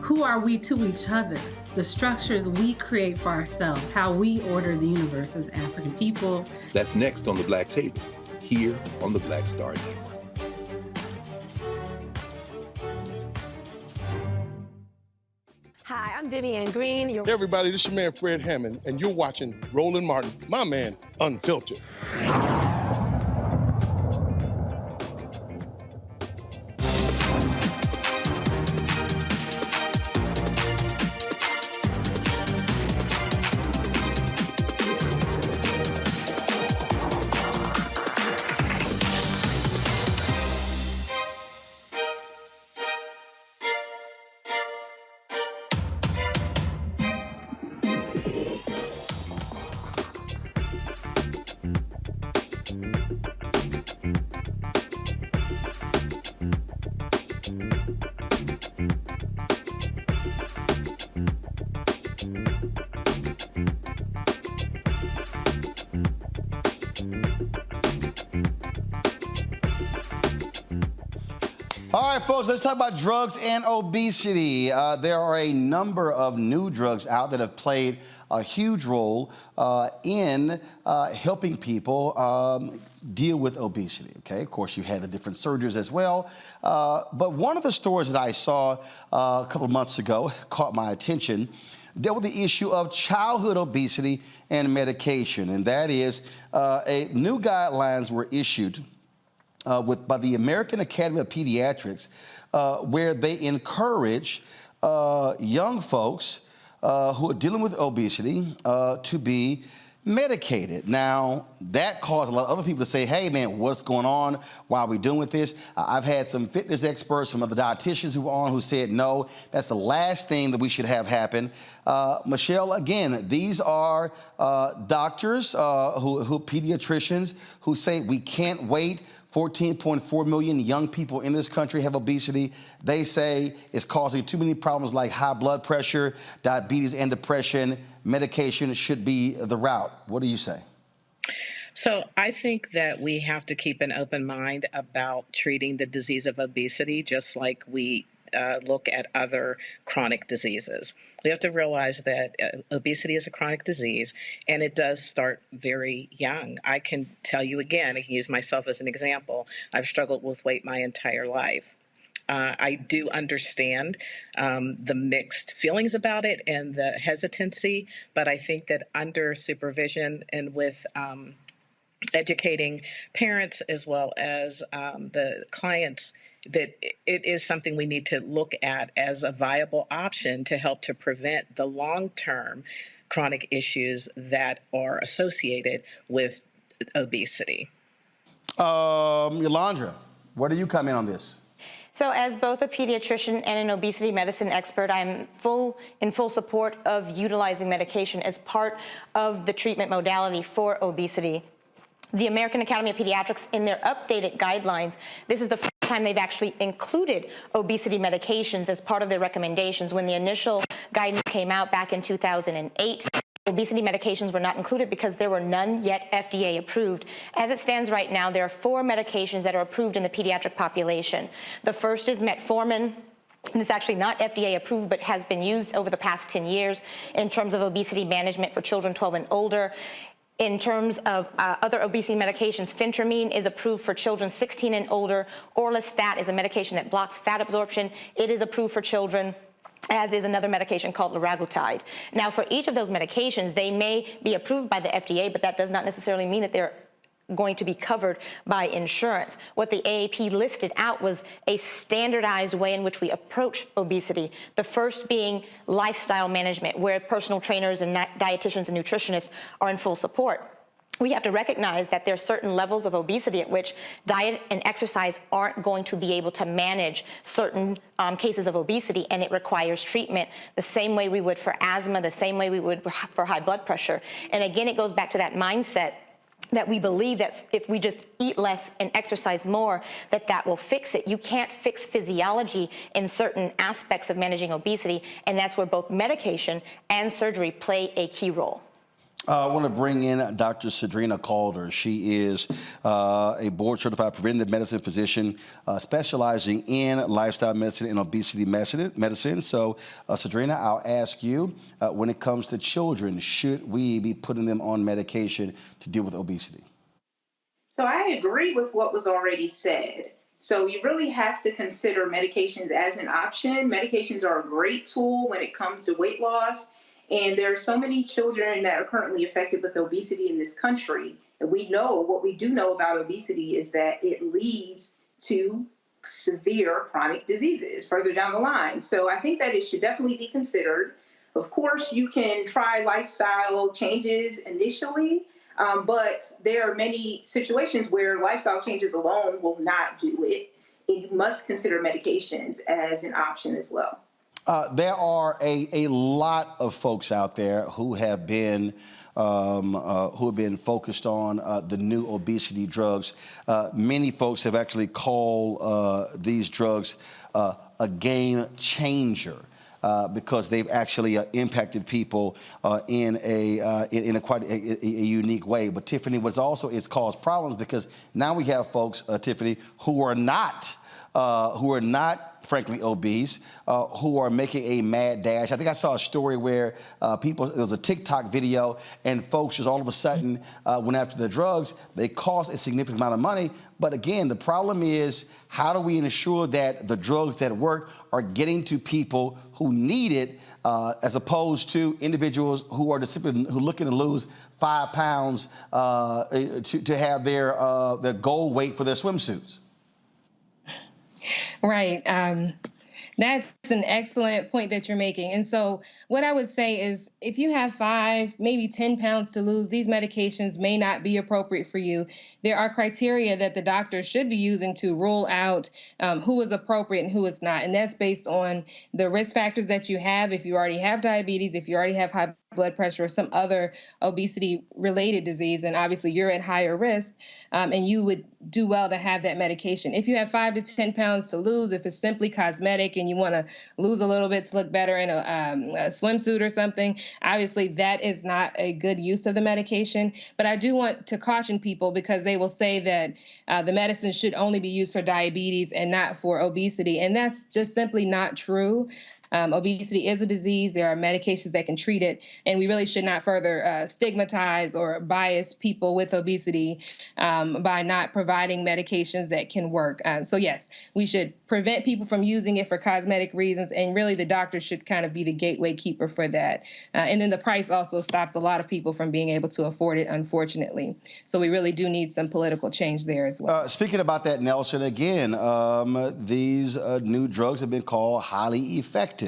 Who are we to each other? The structures we create for ourselves, how we order the universe as African people. That's next on The Black Table, here on the Black Star Network. Hi, I'm Vivian Green. Hey everybody, this is your man Fred Hammond, and you're watching Roland Martin, my man, Unfiltered. All right, folks, let's talk about drugs and obesity. There are a number of new drugs out that have played a huge role in helping people deal with obesity, okay? Of course, you had the different surgeries as well. But one of the stories that I saw a couple of months ago caught my attention, dealt with the issue of childhood obesity and medication. And that is new guidelines were issued by the American Academy of Pediatrics, where they encourage young folks who are dealing with obesity to be medicated. Now, that caused a lot of other people to say, hey, man, what's going on? Why are we doing with this? I've had some fitness experts, some other dietitians who were on who said, no, that's the last thing that we should have happen. Michelle, again, these are doctors, who pediatricians who say we can't wait. 14.4 million young people in this country have obesity. They say it's causing too many problems like high blood pressure, diabetes, and depression. Medication should be the route. What do you say? So I think that we have to keep an open mind about treating the disease of obesity, just like we look at other chronic diseases. We have to realize that obesity is a chronic disease, and it does start very young. I can tell you again, I can use myself as an example. I've struggled with weight my entire life. I do understand the mixed feelings about it and the hesitancy, but I think that under supervision and with educating parents as well as the clients, that it is something we need to look at as a viable option to help to prevent the long-term chronic issues that are associated with obesity. Yolanda, where do you come in on this? So as both a pediatrician and an obesity medicine expert, I'm in full support of utilizing medication as part of the treatment modality for obesity. The American Academy of Pediatrics, in their updated guidelines, this is the first time they've actually included obesity medications as part of their recommendations. When the initial guidance came out back in 2008, obesity medications were not included because there were none yet FDA approved. As it stands right now, there are 4 medications that are approved in the pediatric population. The first is metformin. And it's actually not FDA approved, but has been used over the past 10 years in terms of obesity management for children 12 and older. In terms of other obesity medications, phentermine is approved for children 16 and older. Orlistat is a medication that blocks fat absorption. It is approved for children, as is another medication called liraglutide. Now, for each of those medications, they may be approved by the FDA, but that does not necessarily mean that they're going to be covered by insurance. What the AAP listed out was a standardized way in which we approach obesity. The first being lifestyle management, where personal trainers and dietitians and nutritionists are in full support. We have to recognize that there are certain levels of obesity at which diet and exercise aren't going to be able to manage certain cases of obesity, and it requires treatment the same way we would for asthma, the same way we would for high blood pressure. And again, it goes back to that mindset that we believe that if we just eat less and exercise more, that will fix it. You can't fix physiology in certain aspects of managing obesity, and that's where both medication and surgery play a key role. I want to bring in Dr. Cedrina Calder. She is a board-certified preventive medicine physician specializing in lifestyle medicine and obesity medicine. So, Cedrina, I'll ask you, when it comes to children, should we be putting them on medication to deal with obesity? So I agree with what was already said. So you really have to consider medications as an option. Medications are a great tool when it comes to weight loss. And there are so many children that are currently affected with obesity in this country. And what we do know about obesity is that it leads to severe chronic diseases further down the line. So I think that it should definitely be considered. Of course, you can try lifestyle changes initially, but there are many situations where lifestyle changes alone will not do it. And you must consider medications as an option as well. There are a lot of folks out there who have been focused on the new obesity drugs. Many folks have actually called these drugs a game changer. Because they've actually impacted people in a quite a unique way. But Tiffany, it's caused problems because now we have folks, Tiffany, who are not frankly obese, who are making a mad dash. I think I saw a story where there was a TikTok video and folks just all of a sudden went after the drugs. They cost a significant amount of money. But again, the problem is, how do we ensure that the drugs that work are getting to people who need it, as opposed to individuals who are looking to lose 5 pounds to have their goal weight for their swimsuits? Right. That's an excellent point that you're making. And so what I would say is if you have 5, maybe 10 pounds to lose, these medications may not be appropriate for you. There are criteria that the doctor should be using to rule out who is appropriate and who is not. And that's based on the risk factors that you have. If you already have diabetes, if you already have high blood pressure or some other obesity-related disease, and obviously you're at higher risk, and you would do well to have that medication. If you have 5 to 10 pounds to lose, if it's simply cosmetic and you want to lose a little bit to look better in a swimsuit or something, obviously that is not a good use of the medication. But I do want to caution people because they will say that the medicine should only be used for diabetes and not for obesity, and that's just simply not true. Obesity is a disease. There are medications that can treat it, and we really should not further stigmatize or bias people with obesity by not providing medications that can work. So yes, we should prevent people from using it for cosmetic reasons, and really the doctor should kind of be the gateway keeper for that. And then the price also stops a lot of people from being able to afford it, unfortunately. So we really do need some political change there as well. Speaking about that, Nelson, again, these new drugs have been called highly effective.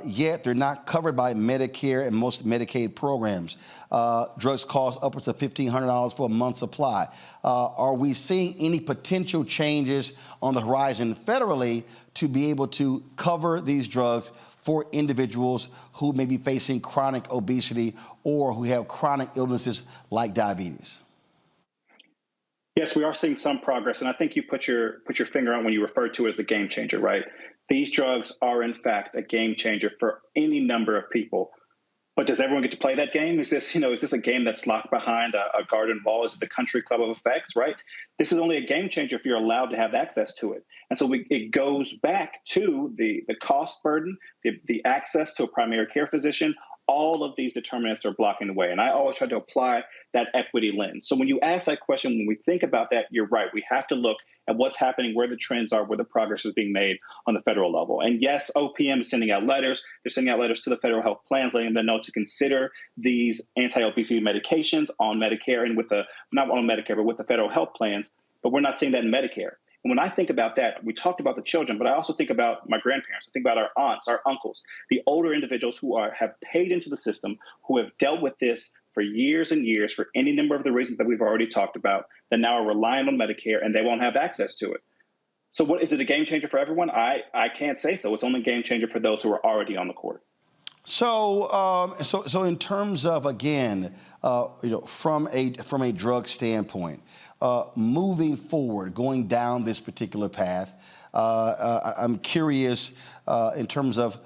Yet they're not covered by Medicare and most Medicaid programs. Drugs cost upwards of $1,500 for a month's supply. Are we seeing any potential changes on the horizon federally to be able to cover these drugs for individuals who may be facing chronic obesity or who have chronic illnesses like diabetes? Yes, we are seeing some progress, and I think you put your finger on when you referred to it as a game changer, right? These drugs are, in fact, a game changer for any number of people. But does everyone get to play that game? Is this a game that's locked behind a garden wall? Is it the country club of effects, right? This is only a game changer if you're allowed to have access to it. And so it goes back to the cost burden, the access to a primary care physician. All of these determinants are blocking the way. And I always try to apply that equity lens. So when you ask that question, when we think about that, you're right. We have to look at what's happening, where the trends are, where the progress is being made on the federal level. And yes, OPM is sending out letters. They're sending out letters to the federal health plans, letting them know to consider these anti-obesity medications on Medicare and not on Medicare, but with the federal health plans. But we're not seeing that in Medicare. And when I think about that, we talked about the children, but I also think about my grandparents. I think about our aunts, our uncles, the older individuals who have paid into the system, who have dealt with this for years and years for any number of the reasons that we've already talked about, that now are relying on Medicare and they won't have access to it. So what is it a game changer for everyone? I can't say so. It's only a game changer for those who are already on the court. So in terms of, again, from a drug standpoint, moving forward, going down this particular path, I'm curious in terms of,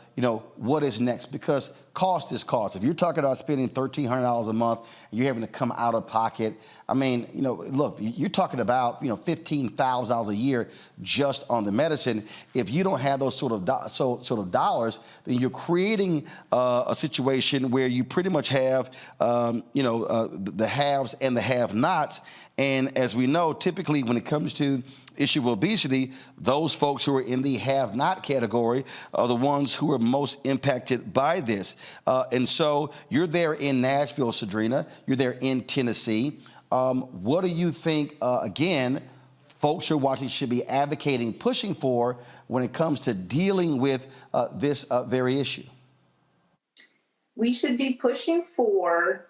what is next? Because cost is cost. If you're talking about spending $1,300 a month and you're having to come out of pocket, I mean, look, you're talking about, $15,000 a year just on the medicine. If you don't have those sort of dollars, then you're creating a situation where you pretty much have, the haves and the have-nots. And as we know, typically when it comes to issue of obesity, those folks who are in the have-not category are the ones who are most impacted by this. And so you're there in Nashville, Sadrina. You're there in Tennessee. What do you think, again, folks who are watching should be advocating, pushing for when it comes to dealing with this very issue? We should be pushing for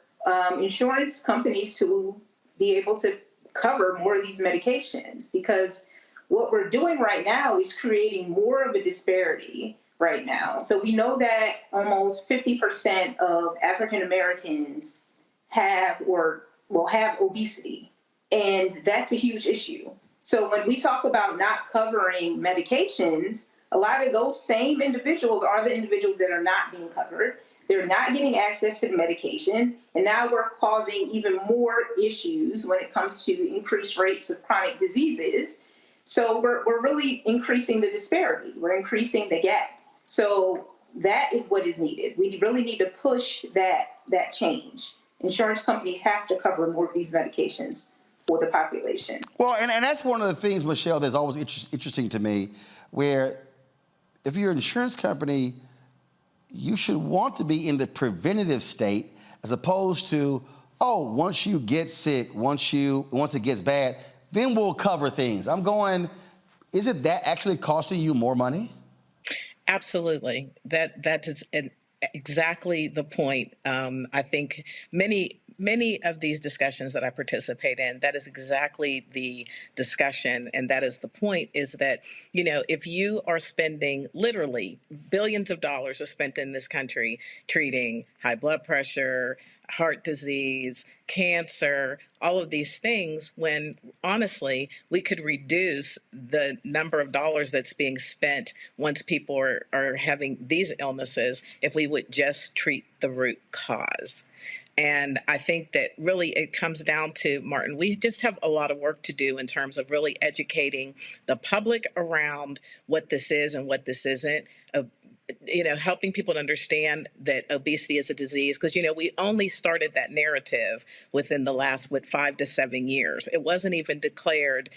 insurance companies to be able to cover more of these medications, because what we're doing right now is creating more of a disparity right now. So we know that almost 50% of African Americans have or will have obesity, and that's a huge issue. So when we talk about not covering medications, a lot of those same individuals are the individuals that are not being covered. They're not getting access to the medications, and now we're causing even more issues when it comes to increased rates of chronic diseases. So we're really increasing the disparity. We're increasing the gap. So that is what is needed. We really need to push that change. Insurance companies have to cover more of these medications for the population. Well, and that's one of the things, Michelle, that's always interesting to me, where if you're an insurance company, you should want to be in the preventative state as opposed to, once you get sick, once it gets bad, then we'll cover things. I'm going, is it that actually costing you more money? Absolutely. That is exactly the point. I think many of these discussions that I participate in, that is exactly the discussion, and that is the point, is that, if you are spending literally billions of dollars are spent in this country treating high blood pressure, heart disease, cancer, all of these things, when honestly, we could reduce the number of dollars that's being spent once people are having these illnesses if we would just treat the root cause. And I think that really it comes down to, Martin, we just have a lot of work to do in terms of really educating the public around what this is and what this isn't. Helping people to understand that obesity is a disease, because, we only started that narrative within the last, 5 to 7 years. It wasn't even declared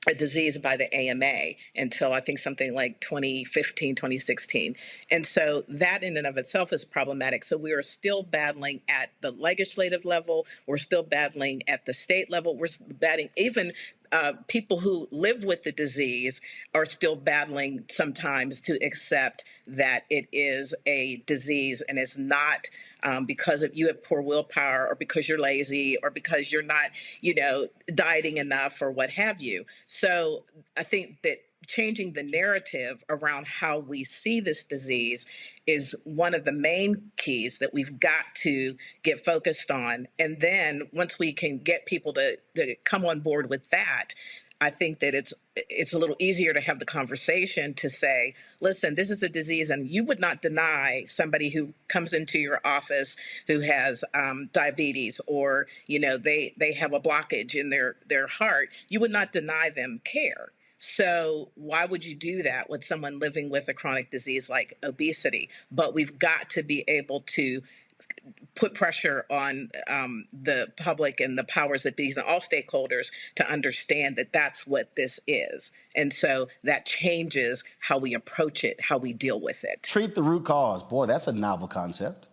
a disease by the AMA until I think something like 2015, 2016. And so that in and of itself is problematic. So we are still battling at the legislative level. We're still battling at the state level. We're battling even people who live with the disease are still battling sometimes to accept that it is a disease and it's not because of you have poor willpower or because you're lazy or because you're not, dieting enough or what have you. So I think that changing the narrative around how we see this disease is one of the main keys that we've got to get focused on. And then once we can get people to come on board with that, I think that it's a little easier to have the conversation to say, listen, this is a disease, and you would not deny somebody who comes into your office who has diabetes or, they have a blockage in their heart. You would not deny them care. So why would you do that with someone living with a chronic disease like obesity? But we've got to be able to put pressure on the public and the powers that be and all stakeholders to understand that that's what this is. And so that changes how we approach it, how we deal with it. Treat the root cause. Boy, that's a novel concept.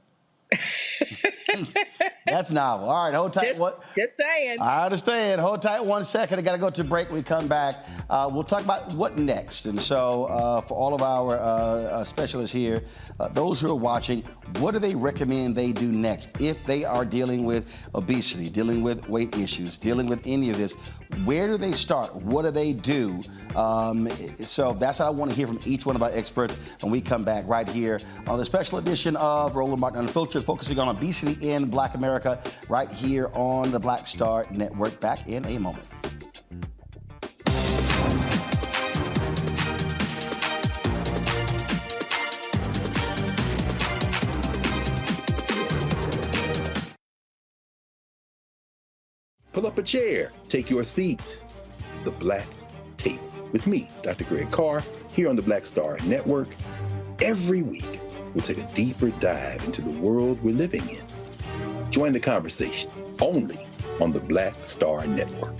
That's novel. All right, hold tight. Just saying. I understand. Hold tight 1 second. I got to go to break. When we come back, we'll talk about what next. And so for all of our specialists here, those who are watching, what do they recommend they do next if they are dealing with obesity, dealing with weight issues, dealing with any of this? Where do they start? What do they do? So that's what I want to hear from each one of our experts when we come back right here on the special edition of Roland Martin Unfiltered, focusing on obesity in Black America, right here on the Black Star Network. Back in a moment. Pull up a chair, take your seat at the Black Table with me, Dr. Greg Carr, here on the Black Star Network. Every week, we'll take a deeper dive into the world we're living in. Join the conversation only on the Black Star Network.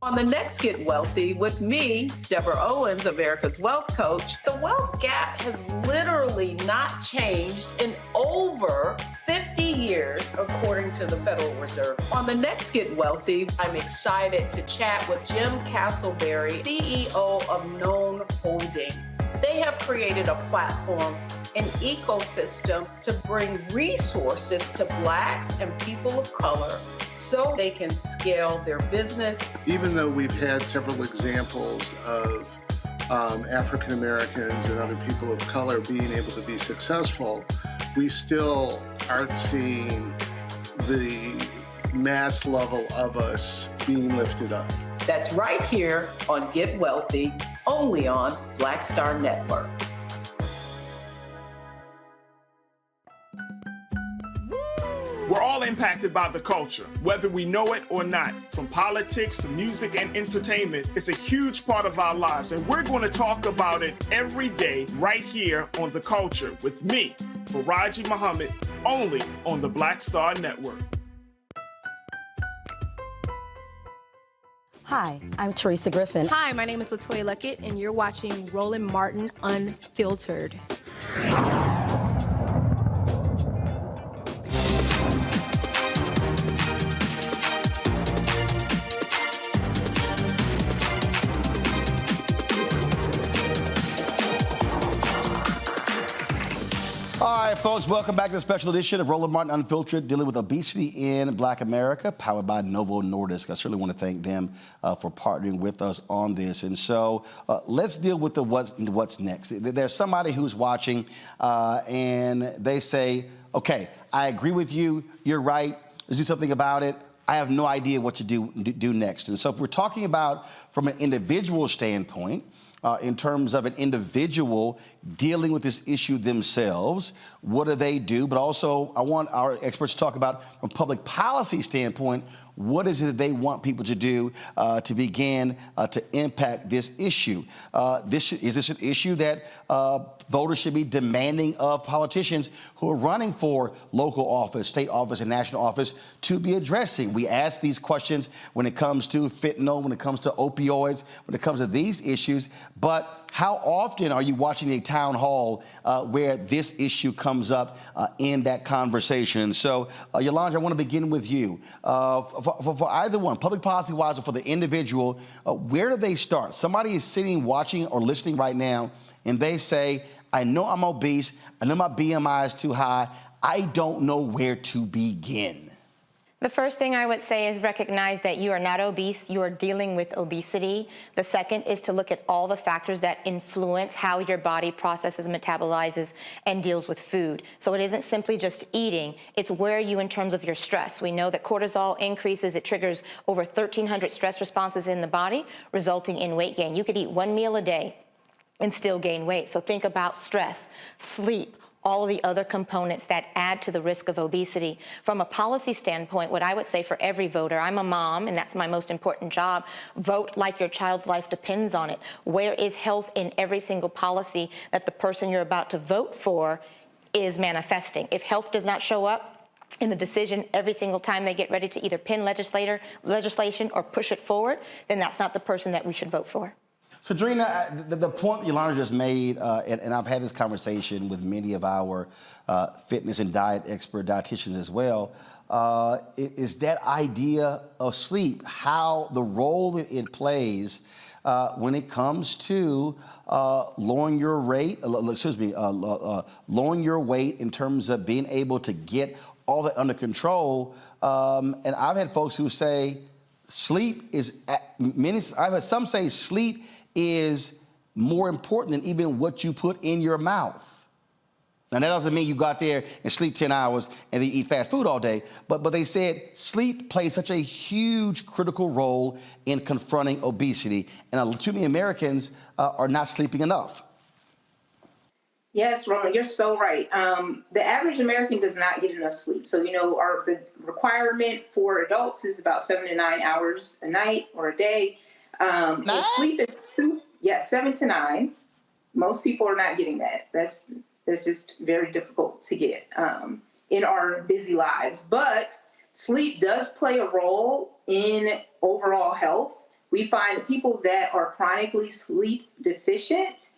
On the next Get Wealthy with me, Deborah Owens, America's Wealth Coach, the wealth gap has literally not changed in over 50 years, according to the Federal Reserve. On the next Get Wealthy, I'm excited to chat with Jim Castleberry, CEO of Known Holdings. They have created a platform, an ecosystem to bring resources to Blacks and people of color so they can scale their business. Even though we've had several examples of African Americans and other people of color being able to be successful, we still aren't seeing the mass level of us being lifted up. That's right here on Get Wealthy, only on Black Star Network. We're all impacted by the culture, whether we know it or not. From politics to music and entertainment, it's a huge part of our lives, and we're going to talk about it every day right here on The Culture with me, Faraji Muhammad, only on the Black Star Network. Hi, I'm Teresa Griffin. Hi, my name is LaToya Luckett, and you're watching Roland Martin Unfiltered. folks, welcome back to the special edition of Roland Martin Unfiltered, dealing with obesity in Black America, powered by NovoNordisk. I certainly want to thank them for partnering with us on this. And so let's deal with the what's next. There's somebody who's watching and they say, okay, I agree with you. You're right. Let's do something about it. I have no idea what to do next. And so if we're talking about from an individual standpoint, in terms of an individual dealing with this issue themselves, what do they do? But also, I want our experts to talk about, from a public policy standpoint, what is it that they want people to do to begin to impact this issue? Is this an issue that voters should be demanding of politicians who are running for local office, state office, and national office to be addressing? We ask these questions when it comes to fentanyl, when it comes to opioids, when it comes to these issues. But how often are you watching a town hall where this issue comes up in that conversation? So, Yolanda, I want to begin with you. For either one, public policy-wise or for the individual, where do they start? Somebody is sitting, watching, or listening right now, and they say, I know I'm obese, I know my BMI is too high, I don't know where to begin. The first thing I would say is recognize that you are not obese, you are dealing with obesity. The second is to look at all the factors that influence how your body processes, metabolizes, and deals with food. So it isn't simply just eating, it's where are you in terms of your stress. We know that cortisol increases, it triggers over 1,300 stress responses in the body, resulting in weight gain. You could eat one meal a day and still gain weight. So think about stress, sleep, all of the other components that add to the risk of obesity. From a policy standpoint, what I would say for every voter, I'm a mom, and that's my most important job, vote like your child's life depends on it. Where is health in every single policy that the person you're about to vote for is manifesting? If health does not show up in the decision every single time they get ready to either pin legislation or push it forward, then that's not the person that we should vote for. So, Drina, the point Yolanda just made, and I've had this conversation with many of our fitness and diet expert dietitians as well, is that idea of sleep, how the role that it plays when it comes to lowering your rate, lowering your weight in terms of being able to get all that under control. And I've had folks who say sleep is, I've had some say sleep is more important than even what you put in your mouth. Now, that doesn't mean you go out there and sleep 10 hours and then eat fast food all day, but they said sleep plays such a huge critical role in confronting obesity, and too many Americans are not sleeping enough. Yes, Roland, you're so right. The average American does not get enough sleep. So, the requirement for adults is about 7 to 9 hours a night or a day. And sleep is 7 to 9. Most people are not getting that. That's just very difficult to get in our busy lives. But sleep does play a role in overall health. We find people that are chronically sleep deficient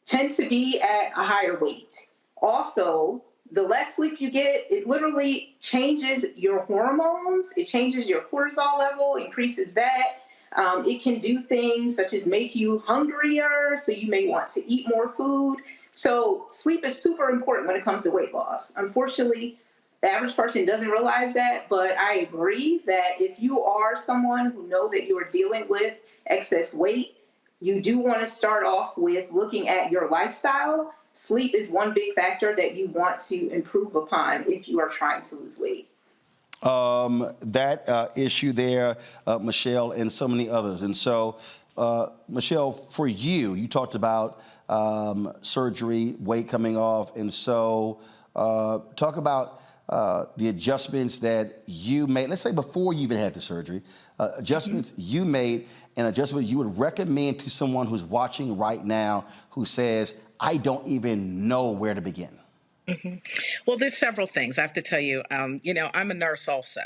tend to be at a higher weight. Also, the less sleep you get, it literally changes your hormones. It changes your cortisol level, increases that. It can do things such as make you hungrier, so you may want to eat more food. So sleep is super important when it comes to weight loss. Unfortunately, the average person doesn't realize that, but I agree that if you are someone who know that you are dealing with excess weight, you do want to start off with looking at your lifestyle. Sleep is one big factor that you want to improve upon if you are trying to lose weight. That issue there, Michelle, and so many others. And so, Michelle, for you talked about surgery, weight coming off. And so talk about the adjustments that you made, let's say before you even had the surgery, adjustments you made and adjustments you would recommend to someone who's watching right now who says, I don't even know where to begin. Mm-hmm. Well, there's several things I have to tell you. I'm a nurse also.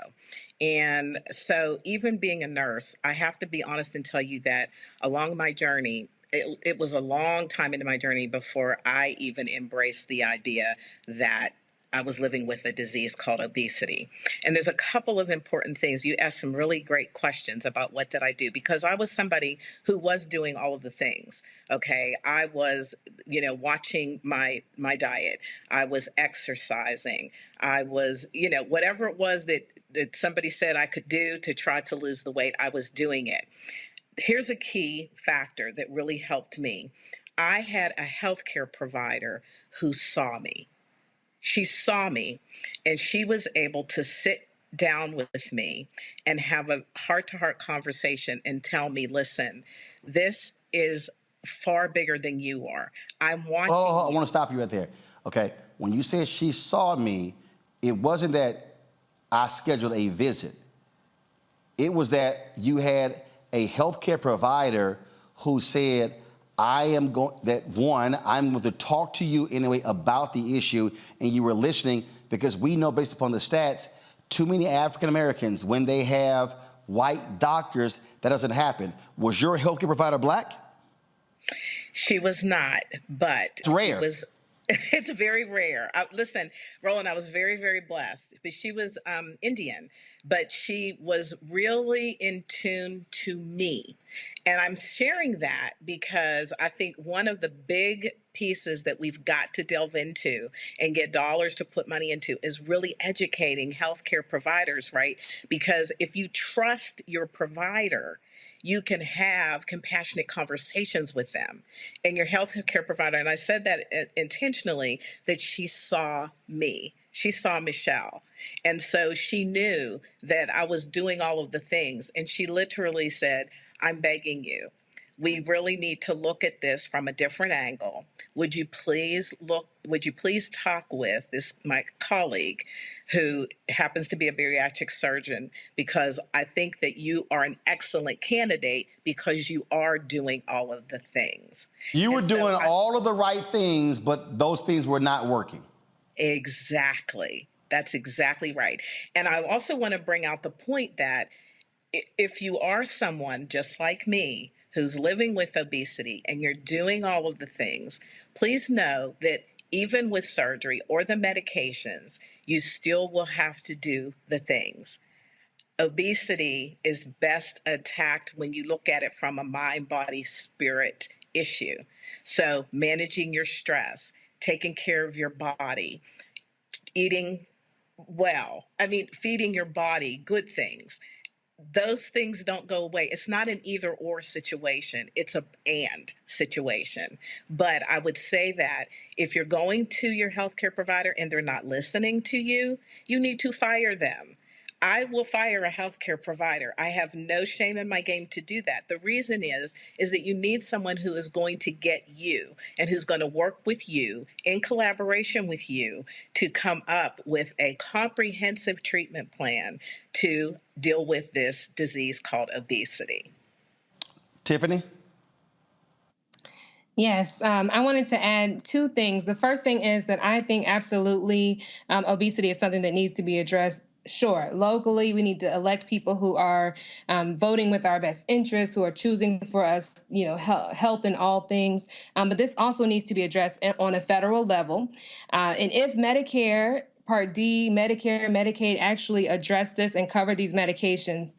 And so even being a nurse, I have to be honest and tell you that along my journey, it was a long time into my journey before I even embraced the idea that I was living with a disease called obesity. And there's a couple of important things. You asked some really great questions about what did I do, because I was somebody who was doing all of the things. Okay, I was, watching my diet. I was exercising. I was, whatever it was that somebody said I could do to try to lose the weight, I was doing it. Here's a key factor that really helped me. I had a healthcare provider who saw me. She saw me, and she was able to sit down with me and have a heart-to-heart conversation and tell me, listen, this is far bigger than you are. I'm watching. Oh, I want to stop you right there. Okay. When you said she saw me, it wasn't that I scheduled a visit. It was that you had a healthcare provider who said, I'm going to talk to you anyway about the issue, and you were listening, because we know, based upon the stats, too many African Americans, when they have white doctors, that doesn't happen. Was your healthcare provider Black? She was not, but it's rare. It's very rare. Listen, Roland, I was very, very blessed. But she was Indian, but she was really in tune to me. And I'm sharing that because I think one of the big pieces that we've got to delve into and get dollars to put money into is really educating healthcare providers, right? Because if you trust your provider, you can have compassionate conversations with them and your healthcare provider. And I said that intentionally, that she saw me. She saw Michelle. And so she knew that I was doing all of the things. And she literally said, I'm begging you. We really need to look at this from a different angle. Would you please talk with my colleague who happens to be a bariatric surgeon, because I think that you are an excellent candidate because you are doing all of the things. You were doing all of the right things, but those things were not working. Exactly. That's exactly right. And I also want to bring out the point that if you are someone just like me who's living with obesity and you're doing all of the things, please know that even with surgery or the medications, you still will have to do the things. Obesity is best attacked when you look at it from a mind, body, spirit issue. So managing your stress, taking care of your body, eating well, feeding your body good things. Those things don't go away. It's not an either or situation. It's a and situation. But I would say that if you're going to your healthcare provider and they're not listening to you, you need to fire them. I will fire a healthcare provider. I have no shame in my game to do that. The reason is that you need someone who is going to get you and who's going to work with you in collaboration with you to come up with a comprehensive treatment plan to deal with this disease called obesity. Tiffany? Yes, I wanted to add two things. The first thing is that I think absolutely obesity is something that needs to be addressed. Sure, locally, we need to elect people who are voting with our best interests, who are choosing for us, health in all things. But this also needs to be addressed on a federal level. And if Medicare, Part D, Medicare, Medicaid actually address this and cover these medications,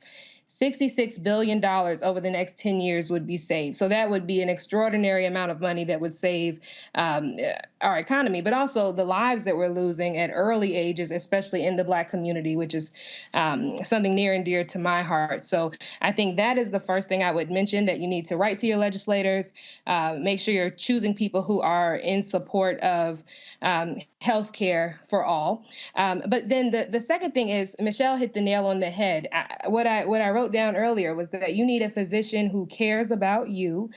$66 billion over the next 10 years would be saved. So that would be an extraordinary amount of money that would save our economy, but also the lives that we're losing at early ages, especially in the Black community, which is something near and dear to my heart. So I think that is the first thing I would mention, that you need to write to your legislators, make sure you're choosing people who are in support of health care for all. But then the second thing is, Michelle hit the nail on the head. What I wrote down earlier was that you need a physician who cares about you,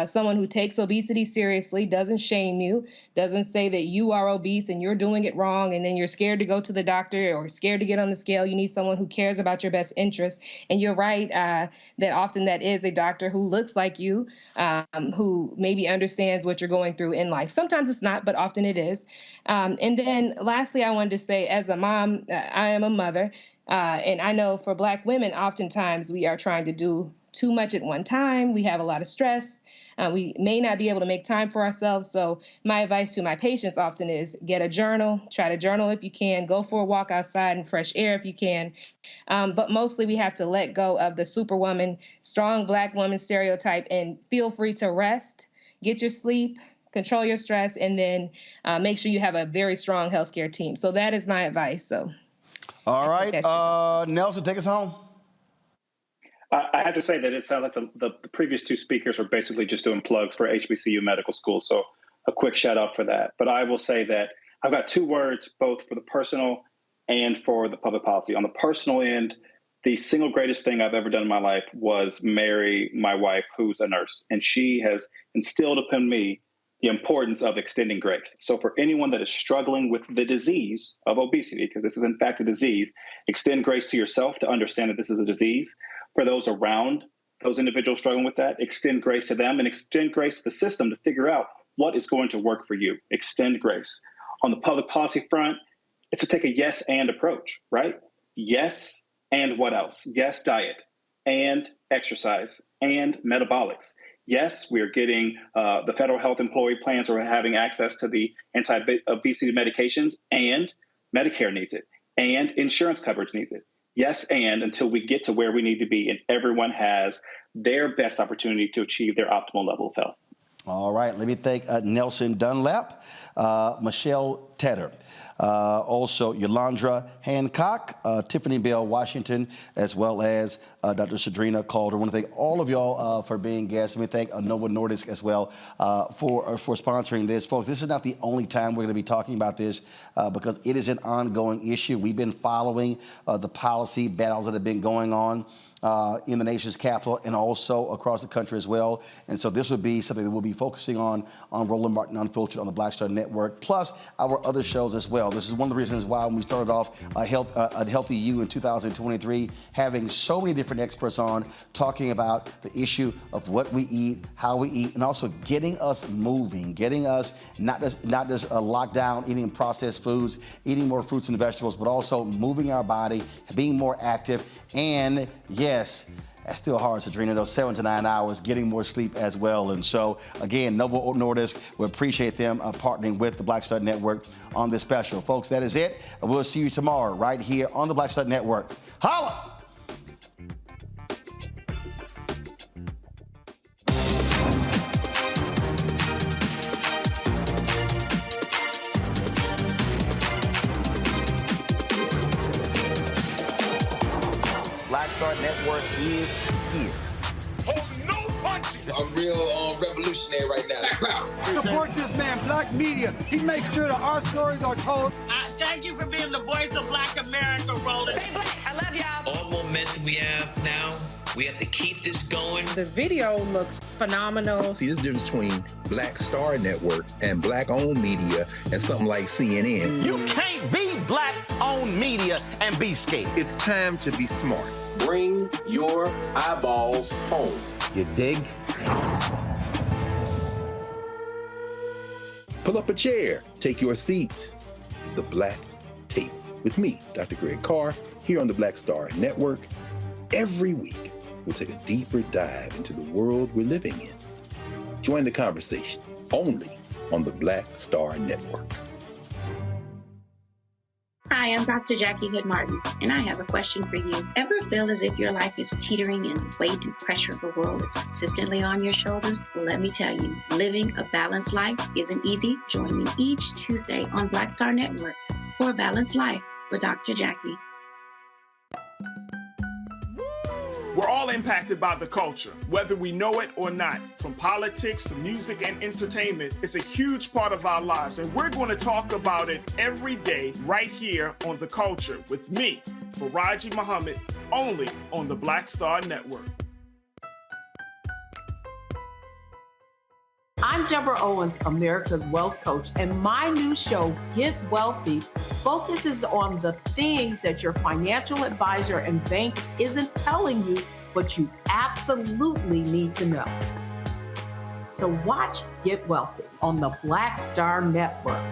someone who takes obesity seriously, doesn't shame you, doesn't say that you are obese and you're doing it wrong and then you're scared to go to the doctor or scared to get on the scale. You need someone who cares about your best interests. And you're right that often that is a doctor who looks like you, who maybe understands what you're going through in life. Sometimes it's not, but often it is. And then lastly, I wanted to say, as a mom, I am a mother. And I know for Black women, oftentimes we are trying to do too much at one time. We have a lot of stress. We may not be able to make time for ourselves. So my advice to my patients often is get a journal, try to journal if you can, go for a walk outside in fresh air if you can. But mostly we have to let go of the superwoman, strong Black woman stereotype and feel free to rest, get your sleep, control your stress, and then make sure you have a very strong healthcare team. So that is my advice. So, all right, Nelson, take us home. I have to say that it sounds like the previous two speakers were basically just doing plugs for HBCU Medical School. So a quick shout out for that. But I will say that I've got two words, both for the personal and for the public policy. On the personal end, the single greatest thing I've ever done in my life was marry my wife, who's a nurse. And she has instilled upon me the importance of extending grace. So for anyone that is struggling with the disease of obesity, because this is in fact a disease, extend grace to yourself to understand that this is a disease. For those around those individuals struggling with that, extend grace to them and extend grace to the system to figure out what is going to work for you. Extend grace. On the public policy front, it's to take a yes and approach, right? Yes and what else? Yes, diet and exercise and metabolics. Yes, we're getting the federal health employee plans are having access to the anti-obesity medications, and Medicare needs it, and insurance coverage needs it. Yes, and until we get to where we need to be and everyone has their best opportunity to achieve their optimal level of health. All right, let me thank Nelson Dunlap, Michelle Tedder, also Yolandra Hancock, Tiffany Bell Washington, as well as Dr. Sadrina Calder. I want to thank all of y'all for being guests. Let me thank NovoNordisk as well for sponsoring this. Folks, this is not the only time we're going to be talking about this because it is an ongoing issue. We've been following the policy battles that have been going on in the nation's capital and also across the country as well. And so this would be something that we'll be focusing on Roland Martin Unfiltered on the Black Star Network, plus our other shows as well. This is one of the reasons why when we started off Healthy You in 2023, having so many different experts on talking about the issue of what we eat, how we eat, and also getting us moving, getting us not just locked down, eating processed foods, eating more fruits and vegetables, but also moving our body, being more active, and yes, that's still hard, Sadrina, those 7 to 9 hours, getting more sleep as well. And so, again, NovoNordisk, we appreciate them partnering with the Black Star Network on this special. Folks, that is it. We'll see you tomorrow right here on the Black Star Network. Holla! Black Star Network is here. Hold no punches. I'm real revolutionary right now. Support this man, Black Media. He makes sure that our stories are told. Thank you for being the voice of Black America, Roland. Stay black. I love y'all. All momentum we have now, we have to keep this going. The video looks phenomenal. See, there's a difference between Black Star Network and Black-owned media and something like CNN. You can't be Black-owned media and be scared. It's time to be smart. Bring your eyeballs home. You dig? Pull up a chair, take your seat at the Black Table with me, Dr. Greg Carr, here on the Black Star Network. Every week, we'll take a deeper dive into the world we're living in. Join the conversation only on the Black Star Network. Hi, I'm Dr. Jackie Hood Martin, and I have a question for you. Ever feel as if your life is teetering and the weight and pressure of the world is consistently on your shoulders? Well, let me tell you, living a balanced life isn't easy. Join me each Tuesday on Black Star Network for A Balanced Life with Dr. Jackie. We're all impacted by the culture, whether we know it or not. From politics to music and entertainment, it's a huge part of our lives, and we're going to talk about it every day right here on The Culture with me, Faraji Muhammad, only on the Black Star Network. I'm Deborah Owens, America's Wealth Coach, and my new show, Get Wealthy, focuses on the things that your financial advisor and bank isn't telling you, but you absolutely need to know. So watch Get Wealthy on the Black Star Network.